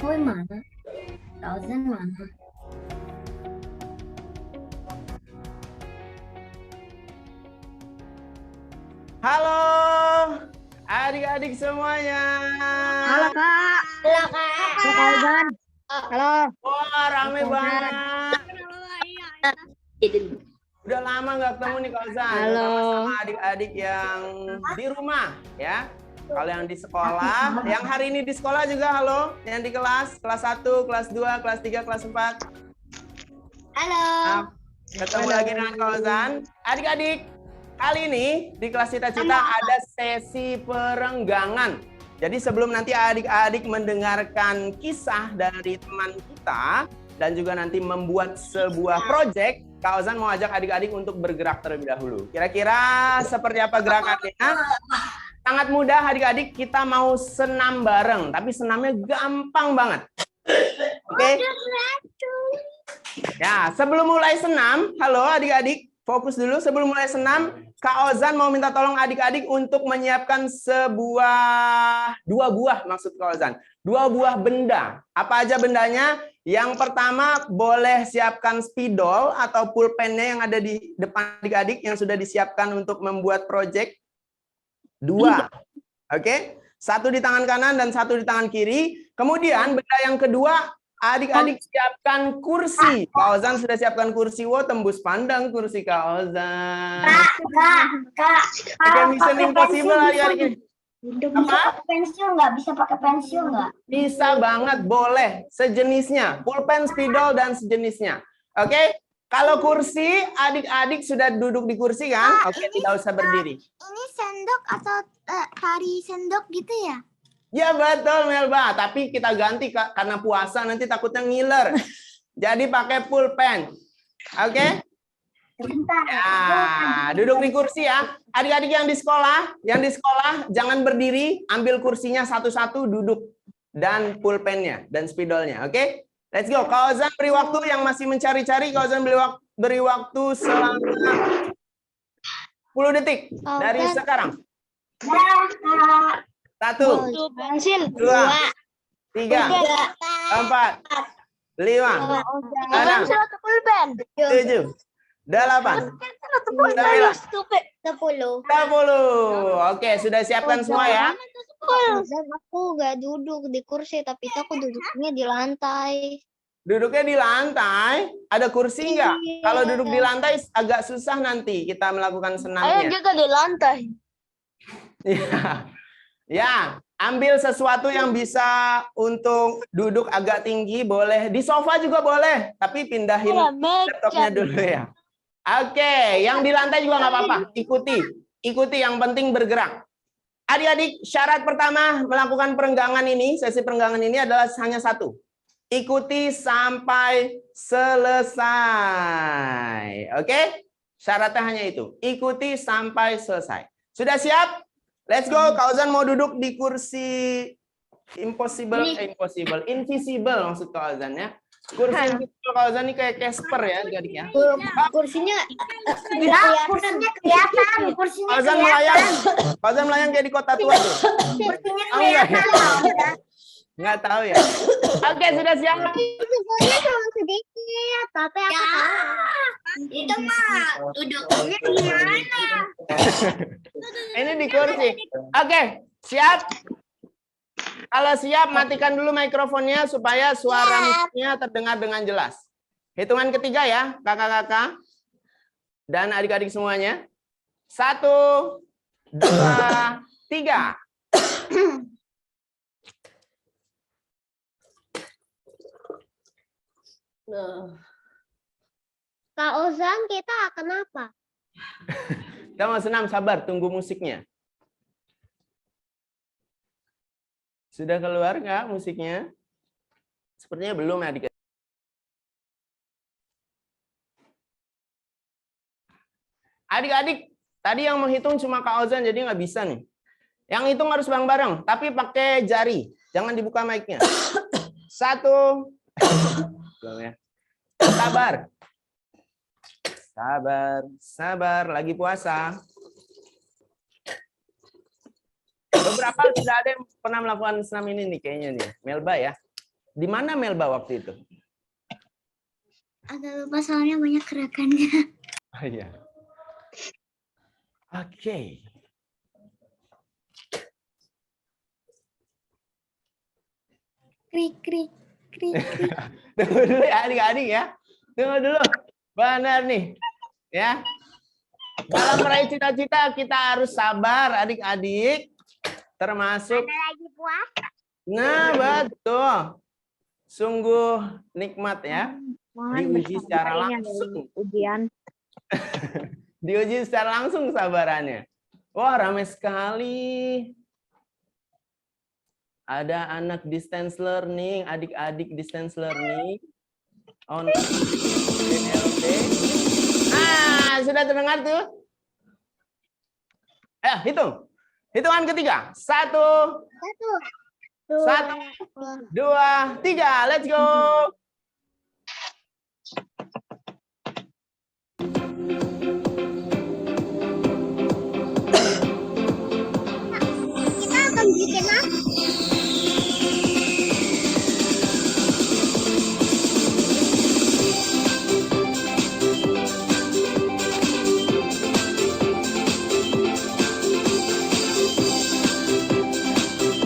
Woi mana? Kauzan mana? Halo, adik-adik semuanya. Halo kak. Halo kak. Halo Kauzan. Halo. Wah, rame banget. Udah lama nggak ketemu nih Kauzan. Halo. Sama adik-adik yang di rumah ya. Kalau yang di sekolah, yang hari ini di sekolah juga halo. Yang di kelas 1, kelas 2, kelas 3, kelas 4. Halo. Nah, ketemu lagi dengan Kauzan. Adik-adik, kali ini di kelas Cita-Cita ada sesi perenggangan. Jadi sebelum nanti adik-adik mendengarkan kisah dari teman kita dan juga nanti membuat sebuah project, Kauzan mau ajak adik-adik untuk bergerak terlebih dahulu. Kira-kira seperti apa gerakannya? Sangat mudah adik-adik, kita mau senam bareng, tapi senamnya gampang banget. Oke? Ya, sebelum mulai senam, halo adik-adik, fokus dulu. Sebelum mulai senam, Kak Ozan mau minta tolong adik-adik untuk menyiapkan dua buah maksud Kak Ozan. 2 buah benda. Apa aja bendanya? Yang pertama, boleh siapkan spidol atau pulpennya yang ada di depan adik-adik yang sudah disiapkan untuk membuat project. 2. Oke? 1 di tangan kanan dan 1 di tangan kiri. Kemudian benda yang kedua, adik-adik siapkan kursi. Kak Ozan sudah siapkan kursi. Wow, tembus pandang kursi Kak Ozan. Kak. Oke, mission impossible adik-adik ini. Bisa pakai pensil nggak? Bisa pakai pensil nggak? Bisa banget, boleh. Sejenisnya. Pulpen, spidol, dan sejenisnya. Oke? Kalau kursi, adik-adik sudah duduk di kursi kan? Oke, tidak usah berdiri. Ini sendok atau tari sendok gitu ya? Ya betul Melba, tapi kita ganti Kak, karena puasa nanti takutnya ngiler. Jadi pakai pulpen. Oke? Ya, duduk di kursi ya. Adik-adik yang di sekolah jangan berdiri, ambil kursinya satu-satu, duduk dan pulpennya dan spidolnya. Oke? Let's go. Kak Ozan beri waktu yang masih mencari-cari. Kak Ozan beri waktu selama 10 detik dari sekarang. 1, 2, 3, 4, 5, 6, 7, 8, 9, 10. Oke, sudah siapkan semua ya. Aku nggak duduk di kursi, tapi aku duduknya di lantai. Duduknya di lantai, ada kursi nggak? Iya. Kalau duduk di lantai agak susah nanti kita melakukan senamnya. juga di lantai. Ya, ambil sesuatu yang bisa untuk duduk agak tinggi, boleh. Di sofa juga boleh, tapi pindahin laptopnya dulu ya. Oke, yang di lantai juga nggak apa-apa. Ikuti, yang penting bergerak. Adik-adik, syarat pertama melakukan perenggangan ini, sesi perenggangan ini adalah hanya satu. Ikuti sampai selesai. Oke? Syaratnya hanya itu. Ikuti sampai selesai. Sudah siap? Let's go. Kak Ozan mau duduk di kursi invisible maksud Kak Ozan ya. Kursi invisible Kak Ozan ini kayak Casper ya, adik-adik ya. Kursinya kursinya kelihatan. Kursinya Kak Ozan melayang. Kak Ozan melayang kayak di kota tua tuh. Kursinya Oh, enggak ya? kelihatan. Nggak tahu ya. Oke, sudah siap. Sebenarnya cuma sedikit, tapi aku tahu. Itu mah duduknya gimana? Ini di kursi. Oke, siap? Kalau siap, matikan dulu mikrofonnya supaya suara musiknya terdengar dengan jelas. Hitungan ketiga ya, kakak-kakak dan adik-adik semuanya. 1, 2, 3. Kak Ozan, kita kenapa? Kita mau senam, sabar, tunggu musiknya. Sudah keluar nggak musiknya? Sepertinya belum ya, adik. Adik-adik, tadi yang menghitung cuma Kak Ozan, jadi nggak bisa nih. Yang hitung harus bareng-bareng, tapi pakai jari. Jangan dibuka mic-nya. 1. Sabar. Sabar. Lagi puasa. Beberapa sudah ada yang pernah melakukan senam ini nih kayaknya nih. Melba ya. Di mana Melba waktu itu? Agak lupa soalnya banyak gerakannya. Oh iya. Oke. Krik. Tunggu dulu ya adik-adik ya. Tunggu dulu. Benar nih. Ya. Dalam meraih cita-cita kita harus sabar adik-adik. Termasuk. Lagi puasa. Nah betul. Sungguh nikmat ya. Diuji secara langsung. Ujian. Diuji secara langsung kesabarannya. Wah ramai sekali. Ada anak distance learning, adik-adik distance learning. Online DLT. Sudah terdengar tuh? Ayo, hitung. Hitungan ketiga. 1, 2, 3. Let's go. Kita akan bikin apa?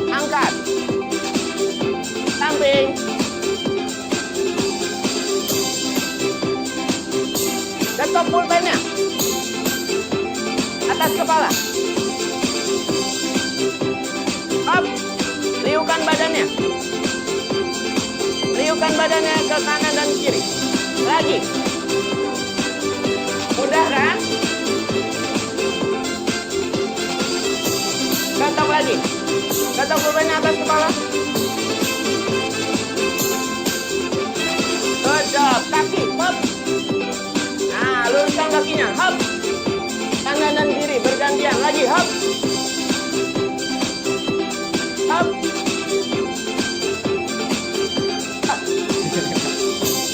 Angkat. Samping. Letak pulpennya. Atas kepala. Up. Liukan badannya. Liukan badannya ke kanan dan kiri. Lagi. Mudah kan? Contoh lagi. Ketok bebannya atas kepala. Good job. Kaki, hop. Nah, luruskan kakinya, hop. Kanan dan kiri bergantian lagi, hop. Hop.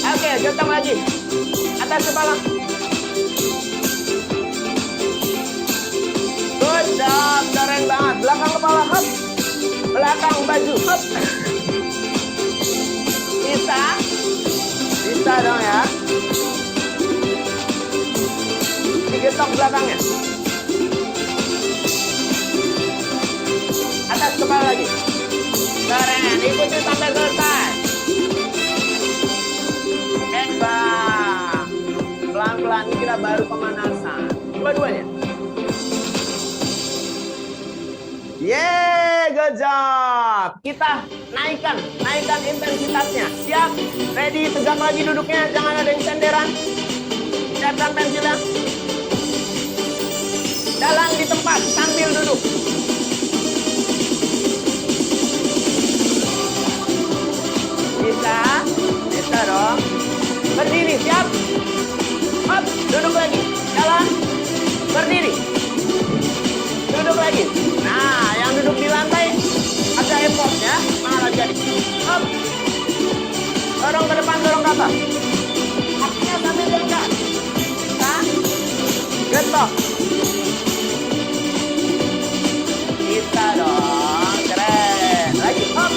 Oke, gentong lagi. Atas kepala. Good job, keren banget. Belakang kepala, hop. Belakang baju, hop. Bisa? Bisa dong ya. Digetok belakangnya. Atas kepala lagi. Keren, ikuti sampai selesai. Hebat. Pelan-pelan, ini kita baru pemanasan. Dua-duanya. Yeay, good job. Kita naikkan intensitasnya. Siap? Ready? Tegak lagi duduknya, jangan ada yang senderan. Siapkan pensilnya. Jalan di tempat sambil duduk. Bisa? Bisa dong. Berdiri, siap? Hop, duduk lagi. Jalan. Berdiri. Duduk lagi. Nah, yang duduk di lantai ada effort ya. Malah jadi. Hop. Dorong ke depan, dorong ke atas. Kakinya sambil diangkat. Bisa? Getok. Bisa dong. Keren. Lagi. Hop.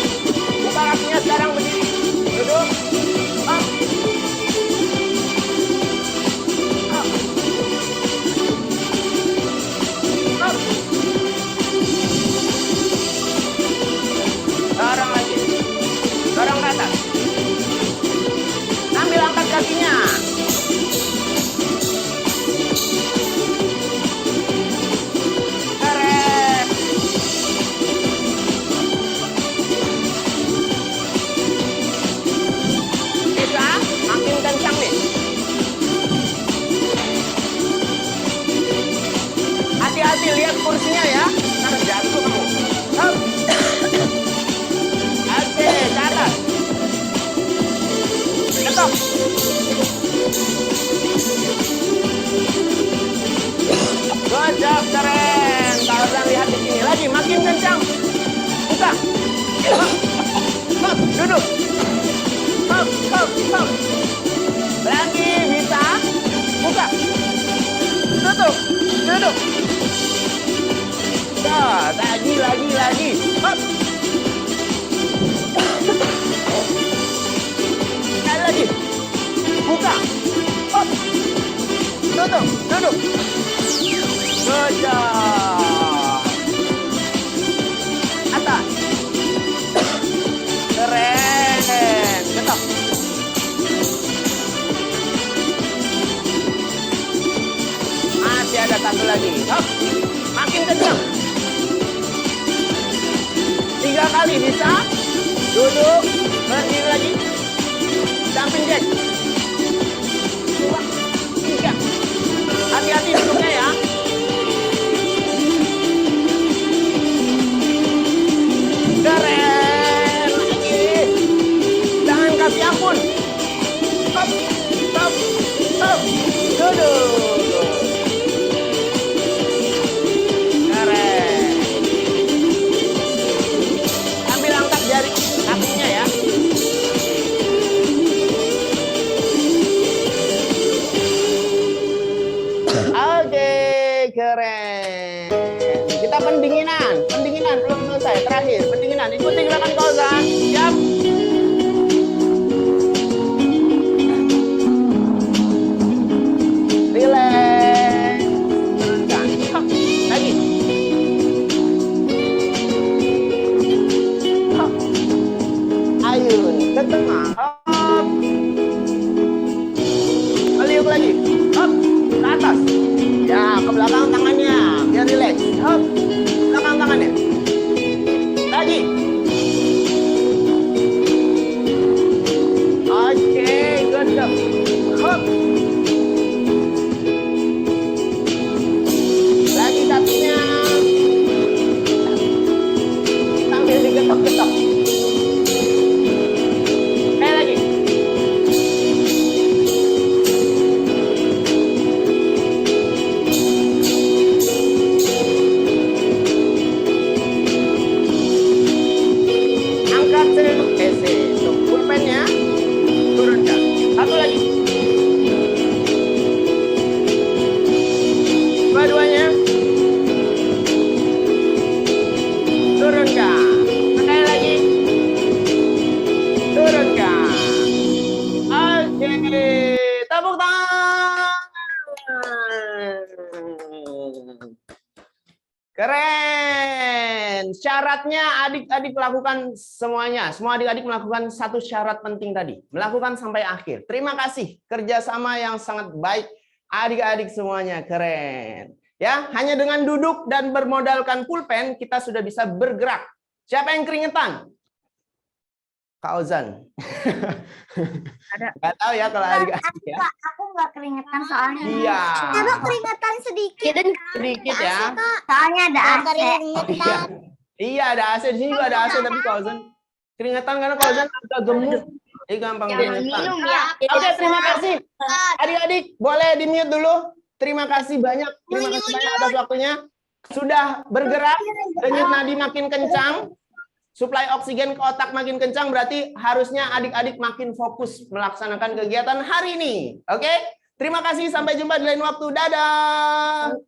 Buka kakinya sekarang berdiri. Duduk. Hop. Hop. Hop. Dorong lagi. Dorong ke atas. Sambil angkat kakinya. Keren. Bisa? Makin kencang nih. Hati-hati lihat kursinya ya. Ntar jatuh kamu. Hop. Oke, ke atas. Ketok. Good job, keren. Tarzan lihat di sini lagi, makin kencang. Buka. Hop. Hop, duduk. Hop, hop, hop. Lagi, bisa. Buka. Tutup. Duduk. Lagi. Hop. Sekali lagi. Buka. Hop. Tutup. Duduk. Good job. Atas. Keren. Ketok. Masih ada satu lagi. Hop. Makin kencang. 3 kali bisa. Duduk. Berdiri lagi. Jumping jack. 2, 3. Hati-hati duduknya ya. Keren. Lagi. Jangan kasih ampun. Hop. Hop. Hop. Duduk. Keren. Ambil angkat jari kakinya ya. Oke, keren. Kita pendinginan belum selesai. Terakhir, pendinginan. Ikuti gerakan Tarzan. Siap. Relax. Turunkan. Hop. Lagi. Hop. Ayun ke tengah. Hop. Meliuk lagi. Hop. Ke atas. Ya, ke belakang tangannya. Biar relax. Hop. Belakang tangannya. Lagi. Oke, good job. Hop. Lagi kakinya. Keren. Syaratnya adik-adik lakukan semuanya. Semua adik-adik melakukan satu syarat penting tadi. Melakukan sampai akhir. Terima kasih. Kerjasama yang sangat baik. Adik-adik semuanya keren. Ya, hanya dengan duduk dan bermodalkan pulpen, kita sudah bisa bergerak. Siapa yang keringetan? Kak Ozan. Nggak tahu ya kalau adik-adik ya. Aku nggak keringetan soalnya. Iya. Aku keringetan sedikit. Sedikit ya. Soalnya ada AC. Iya. Iya, ada AC. Di sini juga ada AC, tapi Kak Ozan keringetan karena Kak Ozan agak gemuk. Jadi gampang keringetan. Ya. Oke, terima kasih. Adik-adik, boleh di-mute dulu. Terima kasih banyak. Terima kasih banyak atas waktunya. Sudah bergerak, denyut nadi makin kencang. Suplai oksigen ke otak makin kencang, berarti harusnya adik-adik makin fokus melaksanakan kegiatan hari ini. Oke? Terima kasih, sampai jumpa di lain waktu. Dadah!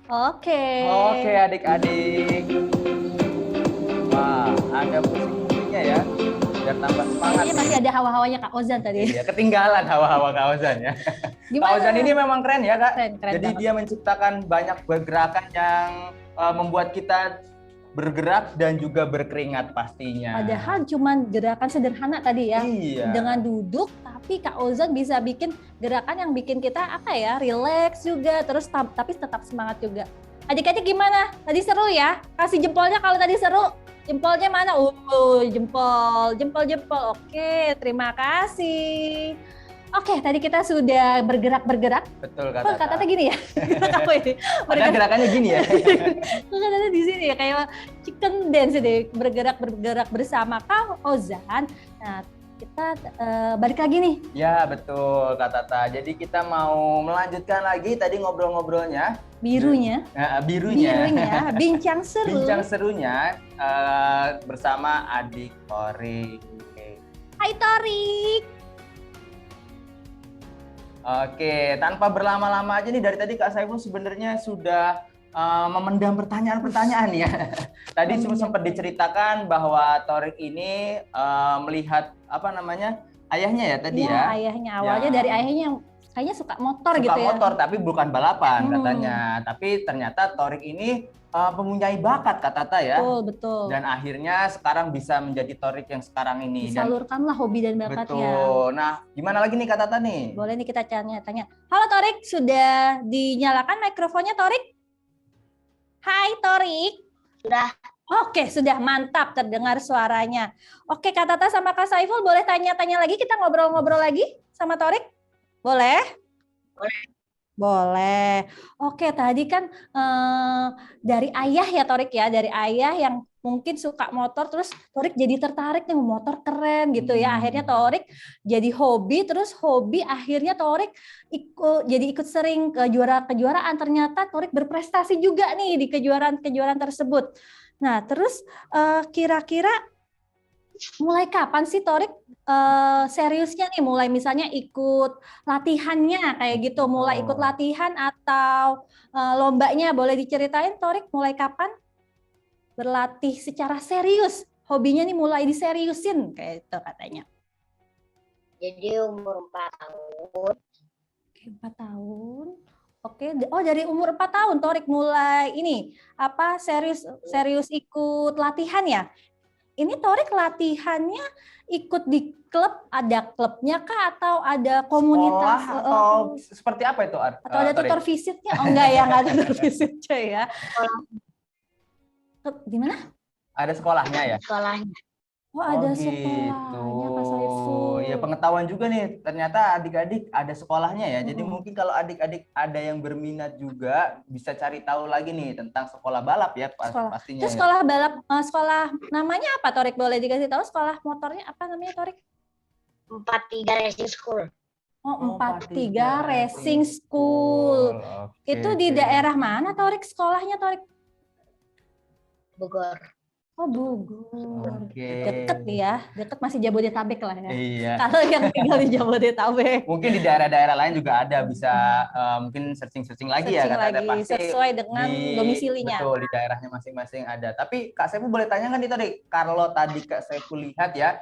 Oke, adik-adik. Wah, ada musik-musiknya ya. Biar tambah semangat. Kayaknya masih ada hawa-hawanya Kak Ozan tadi. Iya, ketinggalan hawa-hawa Kak Ozan ya. Kak Gimana? Ozan ini memang keren ya, Kak. Keren Jadi banget. dia menciptakan banyak pergerakan yang membuat kita bergerak dan juga berkeringat pastinya. Padahal cuman gerakan sederhana tadi ya. Iya. Dengan duduk, tapi Kak Ozan bisa bikin gerakan yang bikin kita apa ya, relax juga, terus tapi tetap semangat juga. Adik-adik gimana? Tadi seru ya? Kasih jempolnya kalau tadi seru. Jempolnya mana? Jempol. Oke, terima kasih. Oke, tadi kita sudah bergerak-bergerak. Betul, Oh, kata gini ya? Apa ini? Ada gerakannya gini ya. Katanya di sini ya, kayak chicken dance deh, bergerak bersama Kak Ozan. Nah, kita balik lagi nih. Ya, betul Kak Tata. Jadi kita mau melanjutkan lagi tadi ngobrol-ngobrolnya. Birunya, Birunya. bincang seru. Bincang serunya bersama adik Torik. Hai Torik. Oke, tanpa berlama-lama aja nih, dari tadi Kak Saiful sebenarnya sudah memendam pertanyaan-pertanyaan ya. Tadi sempat diceritakan bahwa Torik ini melihat apa namanya ayahnya ya tadi ya. Ayahnya awalnya dari ayahnya yang kayaknya suka motor suka gitu ya. motor tapi bukan balapan katanya. Tapi ternyata Torik ini mempunyai bakat Kak Tata ya. Betul. Dan akhirnya sekarang bisa menjadi Torik yang sekarang ini. Disalurkanlah hobi dan bakatnya. Betul. Nah, gimana lagi nih Kak Tata nih? Boleh nih kita tanya-tanya. Halo Torik, sudah dinyalakan mikrofonnya Torik? Hai Torik. Sudah. Oke, sudah mantap terdengar suaranya. Oke, Kak Tata sama Kak Saiful boleh tanya-tanya lagi, kita ngobrol-ngobrol lagi sama Torik? Boleh? Boleh. Oke, tadi kan dari ayah ya Torik ya, dari ayah yang mungkin suka motor, terus Torik jadi tertarik nih, motor keren gitu ya. Akhirnya Torik jadi hobi, terus hobi akhirnya Torik ikut sering kejuaraan. Ternyata Torik berprestasi juga nih di kejuaraan tersebut. Nah, terus kira-kira mulai kapan sih Torik seriusnya nih, mulai misalnya ikut latihannya kayak gitu, mulai ikut latihan atau lombanya, boleh diceritain Torik mulai kapan berlatih secara serius, hobinya nih mulai diseriusin kayak itu katanya. Jadi umur 4 tahun. 4 tahun. Oke, oh dari umur 4 tahun Torik mulai ini serius ikut latihan ya. ini Torik latihannya ikut di klub, ada klubnya kah atau ada komunitas? Sekolah atau seperti apa itu? Atau ada Torik? tutor visitnya? Oh enggak ya, enggak ada tutor visitnya ya. Gimana? Ada sekolahnya ya? Sekolahnya. Oh, ada gitu. sekolahnya Kak Saiful. Ya pengetahuan juga nih. Ternyata adik-adik ada sekolahnya ya. Jadi Mm-mm. mungkin kalau adik-adik ada yang berminat juga bisa cari tahu lagi nih tentang sekolah balap ya Sekolah. pastinya. Terus Ya. sekolah balap, sekolah namanya apa Torik? Boleh dikasih tahu sekolah motornya apa namanya Torik? 43 Racing School. Oh, 43 Racing School. Oke, Itu di oke. daerah mana Torik sekolahnya Torik? Bogor. Oh, Bogor. Oke. Deket ya, deket masih Jabodetabek lah ya. Iya. Kalau yang tinggal di Jabodetabek. Mungkin di daerah-daerah lain juga ada, bisa mungkin searching-searching lagi ya, Searching kata ada lagi, pasti sesuai dengan domisilinya. Betul, di daerahnya masing-masing ada. Tapi Kak Saiful boleh tanya kan tadi, kalau tadi Kak Saiful lihat ya,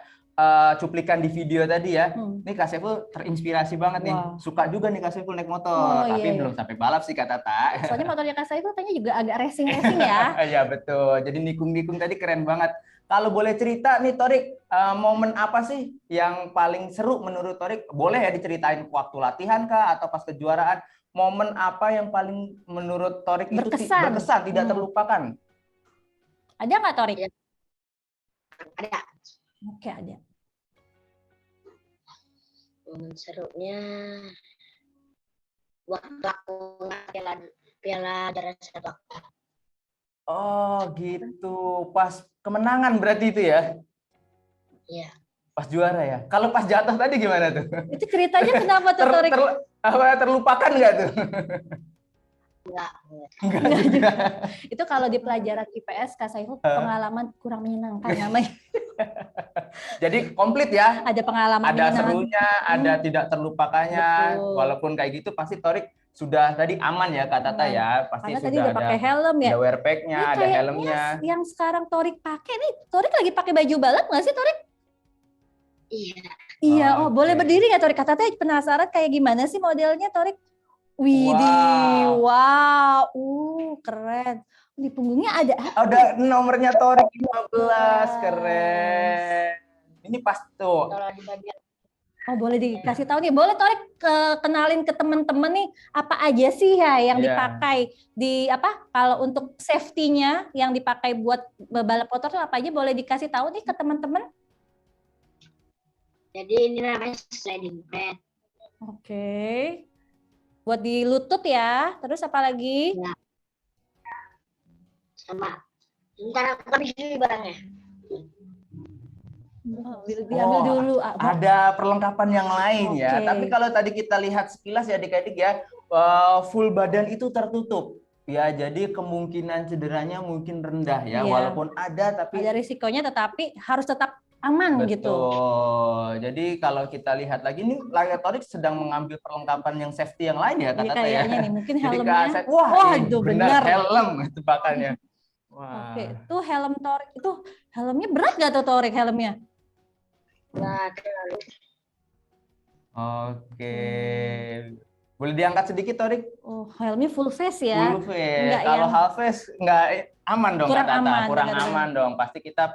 cuplikan di video tadi ya, nih Kak Saiful terinspirasi banget nih, Wow. suka juga nih Kak Saiful naik motor, Oh, tapi iya, iya. belum sampai balap sih Kak Tata. Soalnya motornya Kak Saiful kayaknya juga agak racing-racing ya. Iya betul, jadi nikung-nikung tadi keren banget. Kalau boleh cerita nih Torik, momen apa sih yang paling seru menurut Torik? Boleh ya diceritain waktu latihan kah atau pas kejuaraan? Momen apa yang paling menurut Torik itu Berkesan. tidak terlupakan? Ada nggak Torik? Ada. Oke, ada. Momen serunya waktu aku piala juara 1 aku. Oh gitu, pas kemenangan berarti itu ya? Iya. Pas juara ya? Kalau pas jatuh tadi gimana tuh? Itu ceritanya kenapa tuh Torik? Terlupakan nggak tuh? Enggak. Enggak juga. Itu kalau di pelajaran IPS Kak Saiful pengalaman kurang menyenangkan namanya. Jadi komplit ya? Ada pengalaman Ada menyenangkan. serunya, ada tidak terlupakannya. Betul. Walaupun kayak gitu pasti Torik sudah tadi aman ya Kak Tata ya. Pasti Karena sudah tadi udah ada, pakai helm ya. ada wear pack-nya, Ini ada kayaknya helmnya. yang sekarang Torik pakai nih, Torik lagi pakai baju balap nggak sih Torik? Iya. Iya, oh Oke. boleh berdiri nggak Torik? Kata penasaran kayak gimana sih modelnya Torik? Widih, wow, keren. Di punggungnya ada apa? Ada nomornya Torik 15, keren. Ini pas tuh. Kalau di bagian Oh boleh dikasih tahu nih, boleh Torik kenalin ke teman-teman nih apa aja sih ya yang Iya. dipakai di apa? Kalau untuk safety-nya yang dipakai buat balap motor tuh apa aja? Boleh dikasih tahu nih ke teman-teman? jadi ini namanya sliding pad. Oke. Buat di lutut ya. Terus apa lagi? Sama. Ntar aku habis dulu barangnya. Oh, diambil dulu. Ada perlengkapan yang lain ya. Oke. Tapi kalau tadi kita lihat sekilas ya adik-adik ya, full badan itu tertutup. Ya, jadi kemungkinan cederanya mungkin rendah ya. Iya. Walaupun ada tapi Ada risikonya tetapi harus tetap aman gitu. betul. Jadi kalau kita lihat lagi nih, Layar Torik sedang mengambil perlengkapan yang safety yang lain ya Ini Kak Tata ya. kayaknya nih mungkin Jadi helmnya. wah, Waduh, benar benar. helm itu bakalnya. Wah. Oke, itu helm Torik itu helmnya berat gak tuh Torik helmnya? Nggak terlalu. Oke. Boleh diangkat sedikit Torik? Oh, helmnya full face ya. Full face. Enggak Kalau yang- half face nggak aman dong Kurang Kak Tata. aman, Kurang benar-benar. aman dong. Pasti kita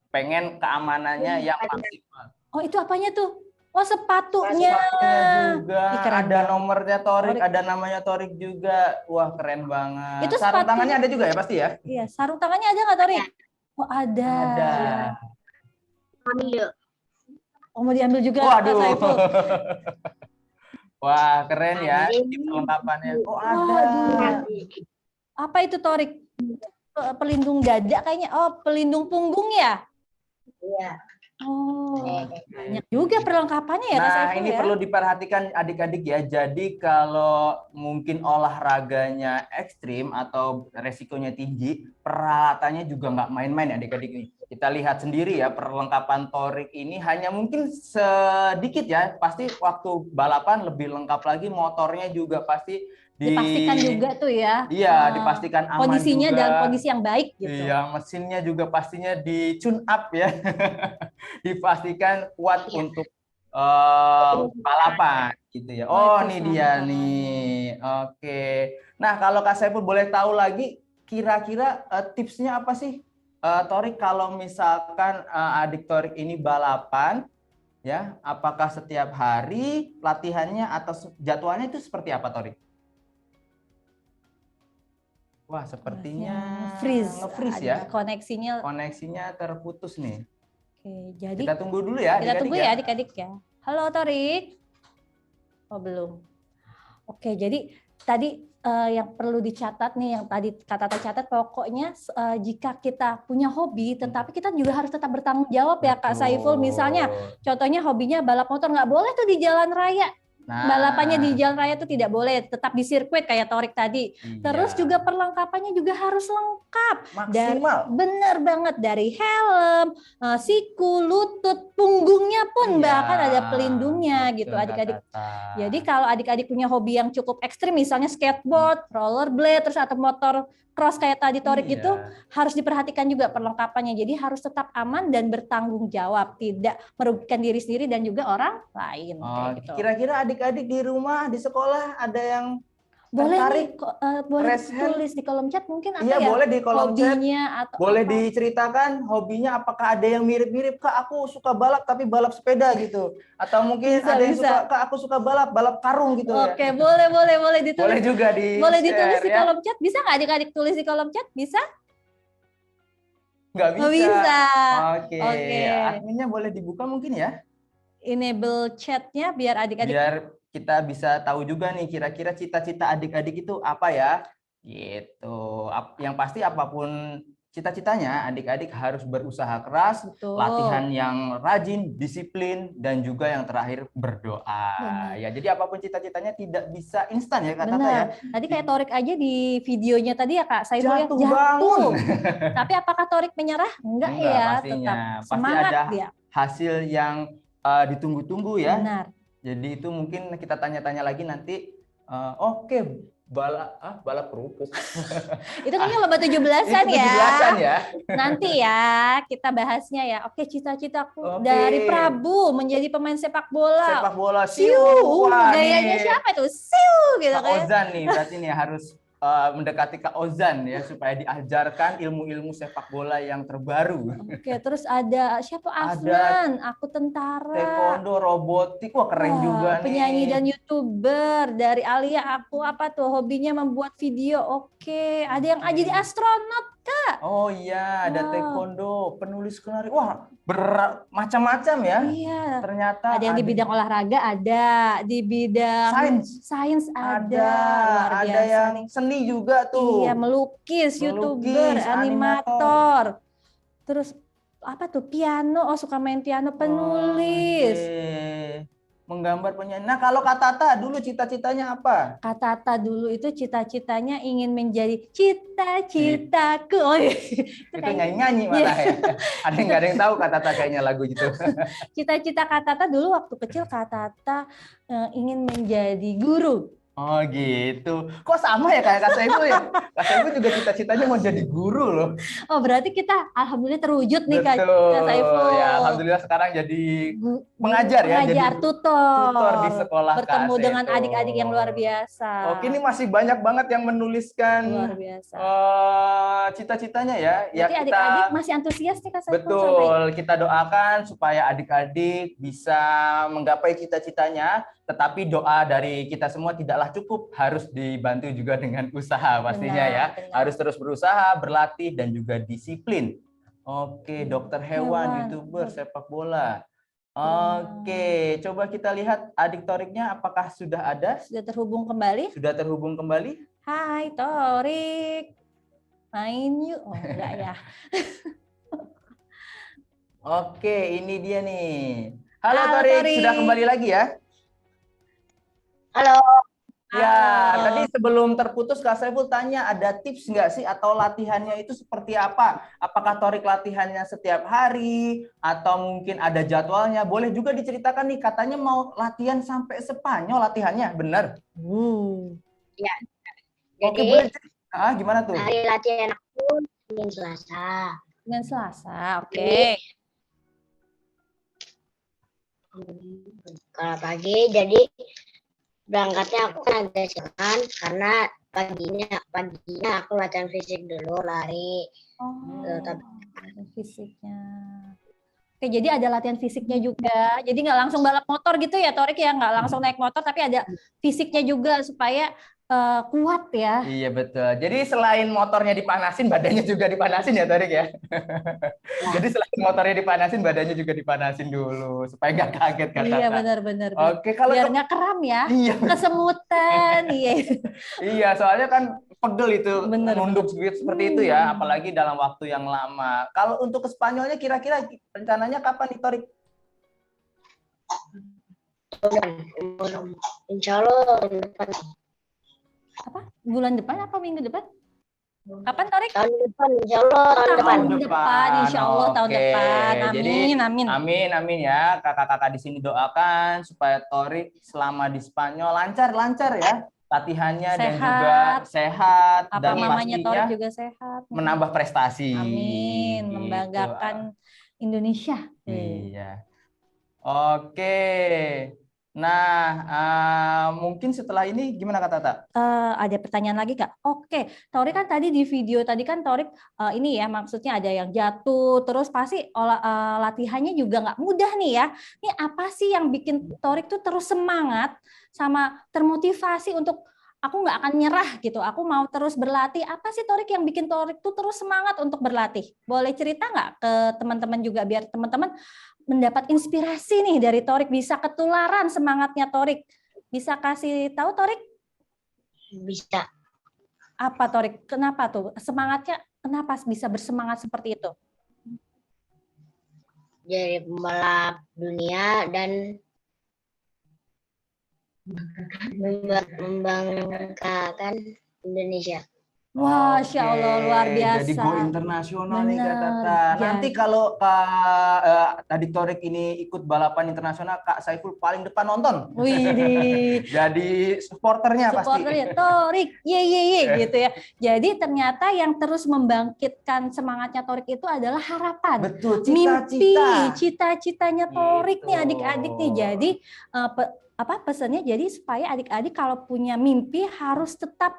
pengen keamanannya yang maksimal. Oh, itu apanya tuh? Oh, sepatunya. Sepatunya juga Ih, keren ada banget. nomornya Torik, Torik. ada namanya Torik juga. Wah, keren banget. Itu Sarung sepatu- tangannya ada juga ya pasti ya? Iya, sarung tangannya ada nggak Torik? Oh, ada. Ada. Ambil yuk. Oh, mau diambil juga Kak Waduh. Saiful. Wah, keren ya ini perlengkapannya. Oh, ada. Waduh. Apa itu Torik? Pelindung dada kayaknya. Oh, pelindung punggung ya? Iya. Oh, banyak juga perlengkapannya ya Kak Nah, Saiful ini ya? perlu diperhatikan adik-adik ya. Jadi kalau mungkin olahraganya ekstrim atau resikonya tinggi, peralatannya juga nggak main-main ya adik-adik ini. Kita lihat sendiri ya, perlengkapan Torik ini hanya mungkin sedikit ya. Pasti waktu balapan lebih lengkap lagi, motornya juga pasti Dipastikan juga tuh ya. Iya, dipastikan aman Kondisinya juga. dalam kondisi yang baik gitu. Iya, mesinnya juga pastinya di tune up ya. Dipastikan kuat untuk balapan gitu ya. Oh, Oh, itu ini dia sarung nih. Oke. Nah, kalau Kak Saiful boleh tahu lagi kira-kira tipsnya apa sih Torik, kalau misalkan adik Torik ini balapan, ya, apakah setiap hari latihannya atau jadwalnya itu seperti apa, Torik? Wah, sepertinya nge-freeze ya. Ada koneksinya. Koneksinya terputus nih. Oke, jadi Kita tunggu dulu ya, kita adik-adik tunggu ya adik-adik ya. Halo Torik. Oh belum. Oke, jadi tadi yang perlu dicatat nih, yang tadi kata catat, pokoknya jika kita punya hobi, tetapi kita juga harus tetap bertanggung jawab ya Kak Saiful. Misalnya, contohnya hobinya balap motor, nggak boleh tuh di jalan raya. Nah, Balapannya di jalan raya itu tidak boleh, tetap di sirkuit kayak Torik tadi. iya. Terus juga perlengkapannya juga harus lengkap. Maksimal. Bener banget, dari helm, siku, lutut, punggungnya pun Iya, bahkan ada pelindungnya gitu betul, adik-adik. Kak Tata. Jadi kalau adik-adik punya hobi yang cukup ekstrim, misalnya skateboard, rollerblade, terus atau motor cross kayak tadi Torik Iya. itu, harus diperhatikan juga perlengkapannya. Jadi harus tetap aman dan bertanggung jawab, tidak merugikan diri sendiri dan juga orang lain. Kayak gitu. Kira-kira adik-adik di rumah, di sekolah ada yang Boleh tertarik? nih, boleh Raise hand? tulis di kolom chat mungkin apa Iya, ya boleh di kolom chat. hobinya atau Boleh apa. diceritakan hobinya, apakah ada yang mirip-mirip, Kak, aku suka balap tapi balap sepeda gitu. Atau mungkin Bisa, ada yang bisa. suka, Kak, aku suka balap karung gitu ya. Oke, boleh ditulis. Boleh juga Boleh ditulis di-share di ya. kolom chat. Bisa nggak adik-adik tulis di kolom chat? Bisa? Nggak bisa. Oh, bisa. Oke. Oke. Adminnya boleh dibuka mungkin ya? Enable chatnya biar adik-adik. Biar kita bisa tahu juga nih kira-kira cita-cita adik-adik itu apa ya, gitu. Yang pasti apapun cita-citanya, adik-adik harus berusaha keras, Betul. latihan yang rajin, disiplin, dan juga yang terakhir berdoa. Benar. Ya, jadi apapun cita-citanya tidak bisa instan ya Kak Tata ya. Benar. Tadi kayak Torik aja di videonya tadi ya Kak Saiful ya, Jatuh bangun. Tapi apakah Torik menyerah? Enggak Enggak, ya, pastinya. tetap Pasti semangat ada dia. hasil yang ditunggu-tunggu ya. Benar. Jadi itu mungkin kita tanya-tanya lagi nanti. Oke, balap kerupuk. Itu kayaknya lomba 17-an Itu ya. 17-an ya. Nanti ya kita bahasnya ya. Oke, cita-citaku Oke. dari Prabu menjadi pemain sepak bola. Sepak bola Siu, Wah, gayanya nih, siapa itu? Siu gitu Kak kan. Ozan nih, berarti nih harus mendekati Kak Ozan ya supaya diajarkan ilmu-ilmu sepak bola yang terbaru. Oke, terus ada siapa? Afnan, aku tentara. Taekwondo, robotik, wah keren Wah, juga nih. penyanyi dan YouTuber. Dari Alia, aku apa tuh hobinya membuat video. Oke, ada yang jadi astronot, Kak. Oh iya, ada Wow. Taekwondo, penulis skenario. Wah, macam-macam ya. Iya. Ternyata Ada yang di bidang olahraga, ada di bidang sains ada. Luar ada biasa yang nih. seni juga tuh. Iya, melukis, YouTuber, animator. Terus apa tuh? Piano, oh suka main piano, penulis. Oke. Menggambar penyanyi. Nah, kalau Kak Tata dulu cita-citanya apa? Kak Tata dulu itu cita-citanya ingin menjadi cita-citaku. Oh, iya. Itu nyanyi-nyanyi malah ya. Nggak ada yang tahu Kak Tata kayaknya lagu itu. Cita-cita Kak Tata dulu waktu kecil, Kak Tata ingin menjadi guru. Oh gitu. Kok sama ya kayak Kak Saiful ya? Kak Saiful juga cita-citanya mau jadi guru loh. Oh berarti kita alhamdulillah terwujud nih Kak Betul. Saiful. Ya, alhamdulillah sekarang jadi pengajar ya, jadi tutor di sekolah Kak bertemu dengan Saiful. adik-adik yang luar biasa. Oke, ini masih banyak banget yang menuliskan Luar biasa. cita-citanya ya. Berarti adik-adik masih antusias nih Kak Saiful. Betul, kita doakan supaya adik-adik bisa menggapai cita-citanya, tetapi doa dari kita semua tidaklah cukup, harus dibantu juga dengan usaha pastinya ya. Benar. Harus terus berusaha, berlatih, dan juga disiplin. Oke, dokter hewan, YouTuber, sepak bola. Oke, coba kita lihat adik Toriknya apakah sudah ada? Sudah terhubung kembali? Sudah terhubung kembali? Hai Torik. Main yuk. Oh enggak ya. Oke, ini dia nih. Halo, Halo, Torik, Torik. sudah kembali lagi ya? Halo. Ya, tadi sebelum terputus Kak Saiful tanya ada tips nggak sih atau latihannya itu seperti apa? Apakah Torik latihannya setiap hari atau mungkin ada jadwalnya? Boleh juga diceritakan nih, katanya mau latihan sampai Spanyol latihannya, benar? Ya. Oke, Jadi boleh. Gimana tuh? hari latihan aku Senin Selasa. Dengan Selasa, oke. Kalau pagi jadi berangkatnya aku kan agak siangan karena paginya aku latihan fisik dulu, lari. Oh, Tapi- latihan fisiknya. Oke, jadi ada latihan fisiknya juga. Jadi nggak langsung balap motor gitu ya, Torik ya? Nggak langsung naik motor, tapi ada fisiknya juga supaya kuat ya. Iya betul. Jadi selain motornya dipanasin, badannya juga dipanasin ya Torik ya. Jadi selain motornya dipanasin, badannya juga dipanasin dulu supaya nggak kaget Kak Iya, Tata. benar-benar. Oke, kalau Biar nggak kram ya, iya, kesemutan. Iya. iya, soalnya kan pegel itu Bener, nunduk seperti itu ya, apalagi dalam waktu yang lama. Kalau untuk ke Spanyolnya kira-kira rencananya kapan nih Torik? Insya Allah Apa? Bulan depan apa minggu depan? Kapan, Torik? tahun depan, Insya Allah tahun depan. Tahun depan, insya Allah tahun Oke. depan. Jadi, Amin, amin. Amin ya. Kakak-kakak di sini doakan supaya Torik selama di Spanyol lancar ya latihannya dan Sehat. juga sehat Apa dan mamanya pastinya Torik juga sehat. menambah prestasi. Amin, Gitu. membanggakan Indonesia. Iya. Oke. Nah, mungkin setelah ini gimana Kak Tata? Ada pertanyaan lagi Kak? Oke, Torik kan tadi di video tadi kan Torik ini ya maksudnya ada yang jatuh, terus pasti latihannya juga nggak mudah nih ya. Ini apa sih yang bikin Torik tuh terus semangat sama termotivasi untuk aku nggak akan nyerah gitu, aku mau terus berlatih. Apa sih Torik yang bikin Torik tuh terus semangat untuk berlatih? Boleh cerita nggak ke teman-teman juga biar teman-teman mendapat inspirasi nih dari Torik, bisa ketularan semangatnya Torik. Bisa kasih tahu Torik? Bisa. Apa Torik? Kenapa tuh? Semangatnya kenapa bisa bersemangat seperti itu? Jadi pembalap dunia dan membanggakan Indonesia. Wah, Masya Allah, luar biasa. Jadi go internasional nih Kak Bener. Tata. Nanti Jadi- kalau Adik Torik ini ikut balapan internasional, Kak Saiful paling depan nonton. Wih, Jadi supporternya pasti. supporternya Torik, ye gitu ya. Jadi ternyata yang terus membangkitkan semangatnya Torik itu adalah harapan. Betul, Mimpi, cita-cita. cita-citanya Torik nih Gitu. adik-adik nih. Jadi pesannya jadi supaya adik-adik kalau punya mimpi harus tetap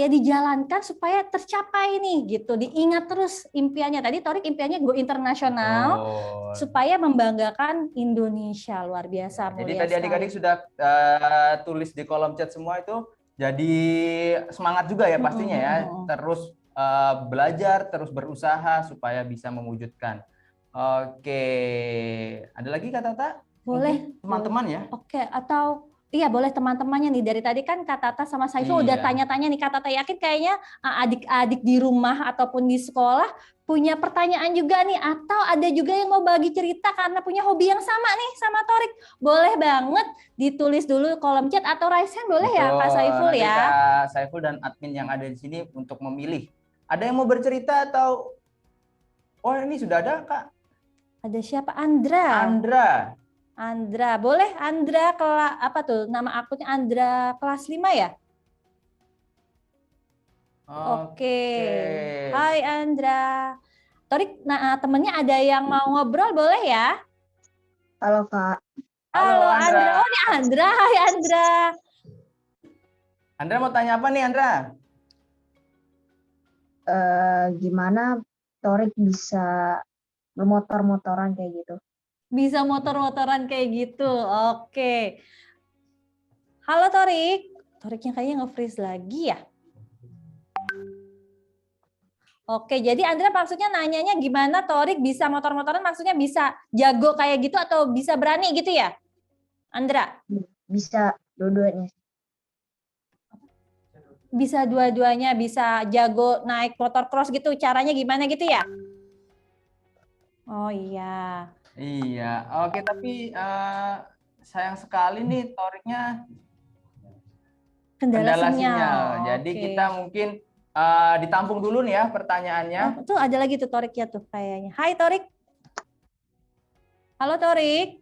dijalankan supaya tercapai nih gitu. Diingat terus impiannya. Tadi Torik impiannya go internasional Oh. supaya membanggakan Indonesia. Luar biasa. Jadi mulia tadi adik-adik sekali. sudah tulis di kolom chat semua itu. Jadi semangat juga ya pastinya ya. Terus belajar, terus berusaha supaya bisa mewujudkan. Oke. Ada lagi Kak Tata? Boleh. Mungkin teman-teman ya. Oke, atau iya boleh teman-temannya nih. Dari tadi kan Kak Tata sama Saiful udah Iya. tanya-tanya nih. Kak Tata yakin kayaknya adik-adik di rumah ataupun di sekolah punya pertanyaan juga nih. Atau ada juga yang mau bagi cerita karena punya hobi yang sama nih sama Torik. Boleh banget ditulis dulu kolom chat atau raise hand boleh ya Kak Betul. Saiful Nanti ya. Kak Saiful dan admin yang ada di sini untuk memilih. Ada yang mau bercerita atau ini sudah ada Kak Ada siapa? Andra. Andra, boleh Andra apa tuh nama akunnya Andra kelas 5 ya? Oke. Hai Andra. Torik, temennya ada yang mau ngobrol boleh ya? Halo Kak. Halo Andra. Oh ini Andra. Hai Andra. Andra mau tanya apa nih Andra? Gimana Torik bisa bermotor-motoran kayak gitu? Bisa motor-motoran kayak gitu. Oke. Halo Torik. Toriknya kayaknya nge-freeze lagi ya. Oke, jadi Andra maksudnya nanyanya gimana Torik bisa motor-motoran, maksudnya bisa jago kayak gitu atau bisa berani gitu ya? Andra? Bisa dua-duanya. Bisa dua-duanya, bisa jago naik motor cross gitu, caranya gimana gitu ya? Oh iya. Iya, oke tapi sayang sekali nih Toriknya kendala sinyal. Jadi Oke. kita mungkin ditampung dulu nih ya pertanyaannya. Oh, tuh ada lagi tuh Toriknya tuh kayaknya. Hai Torik. Halo Torik.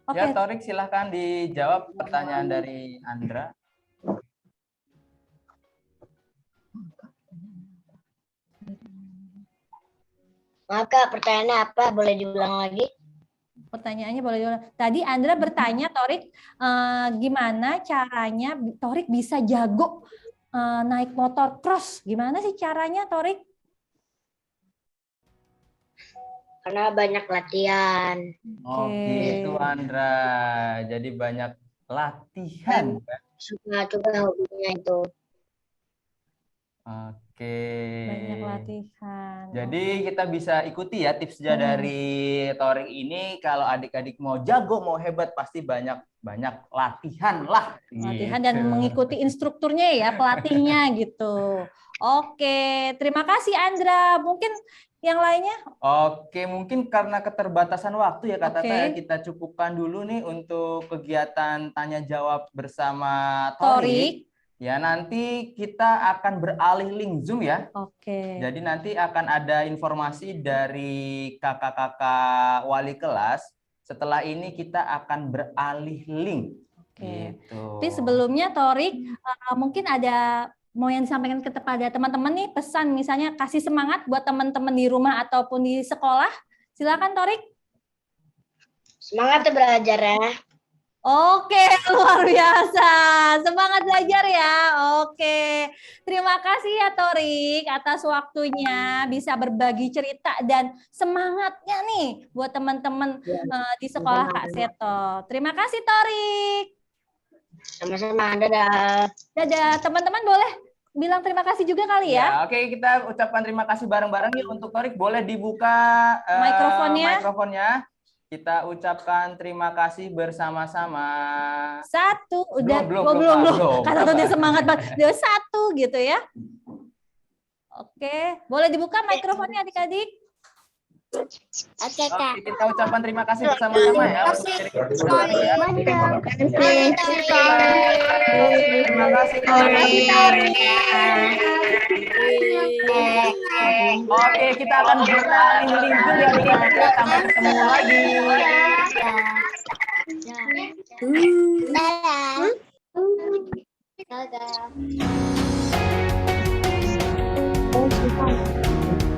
Oke. Ya Torik silahkan dijawab pertanyaan dari Andra. Maaf Kak, pertanyaannya apa? Boleh diulang lagi? Pertanyaannya boleh diulang. Tadi Andra bertanya, Torik, gimana caranya Torik bisa jago naik motor cross? Gimana sih caranya, Torik? Karena banyak latihan. Oh gitu Andra. Jadi banyak latihan. Suka juga hobinya itu. Oke. Banyak latihan. Jadi kita bisa ikuti ya tipsnya dari Torik ini. Kalau adik-adik mau jago, mau hebat, pasti banyak latihan lah. Latihan Gitu. dan mengikuti instrukturnya ya, pelatihnya gitu. Oke, terima kasih Andra. Mungkin yang lainnya? Oke, mungkin karena keterbatasan waktu ya Kak Tata, ya, Oke. kita cukupkan dulu nih untuk kegiatan tanya jawab bersama Torik. Torik. Ya, nanti kita akan beralih link Zoom ya. Oke. Jadi nanti akan ada informasi dari kakak-kakak wali kelas. Setelah ini kita akan beralih link. Oke. Gitu. Tapi sebelumnya Torik, mungkin ada mau yang disampaikan kepada teman-teman nih, pesan misalnya kasih semangat buat teman-teman di rumah ataupun di sekolah. Silakan Torik. Semangat belajar ya. Oke, luar biasa. Semangat belajar ya. Oke. Terima kasih ya Torik atas waktunya bisa berbagi cerita dan semangatnya nih buat teman-teman di sekolah Kak Seto. Terima kasih Torik. Sama-sama, dadah. Dadah. Teman-teman boleh bilang terima kasih juga kali ya. Ya, oke, kita ucapkan terima kasih bareng-bareng yuk untuk Torik. Boleh dibuka mikrofonnya. Kita ucapkan terima kasih bersama-sama. Satu, udah belum. Kata tuh dia semangat banget. Dia satu gitu ya. Oke, boleh dibuka mikrofonnya adik-adik. Oke, Kak. Oke, kita ucapkan terima kasih bersama-sama ya. Terima kasih. Oke, kita akan beralih link Zoom ya. Kita sampai ketemu lagi. Dadah. Dadah.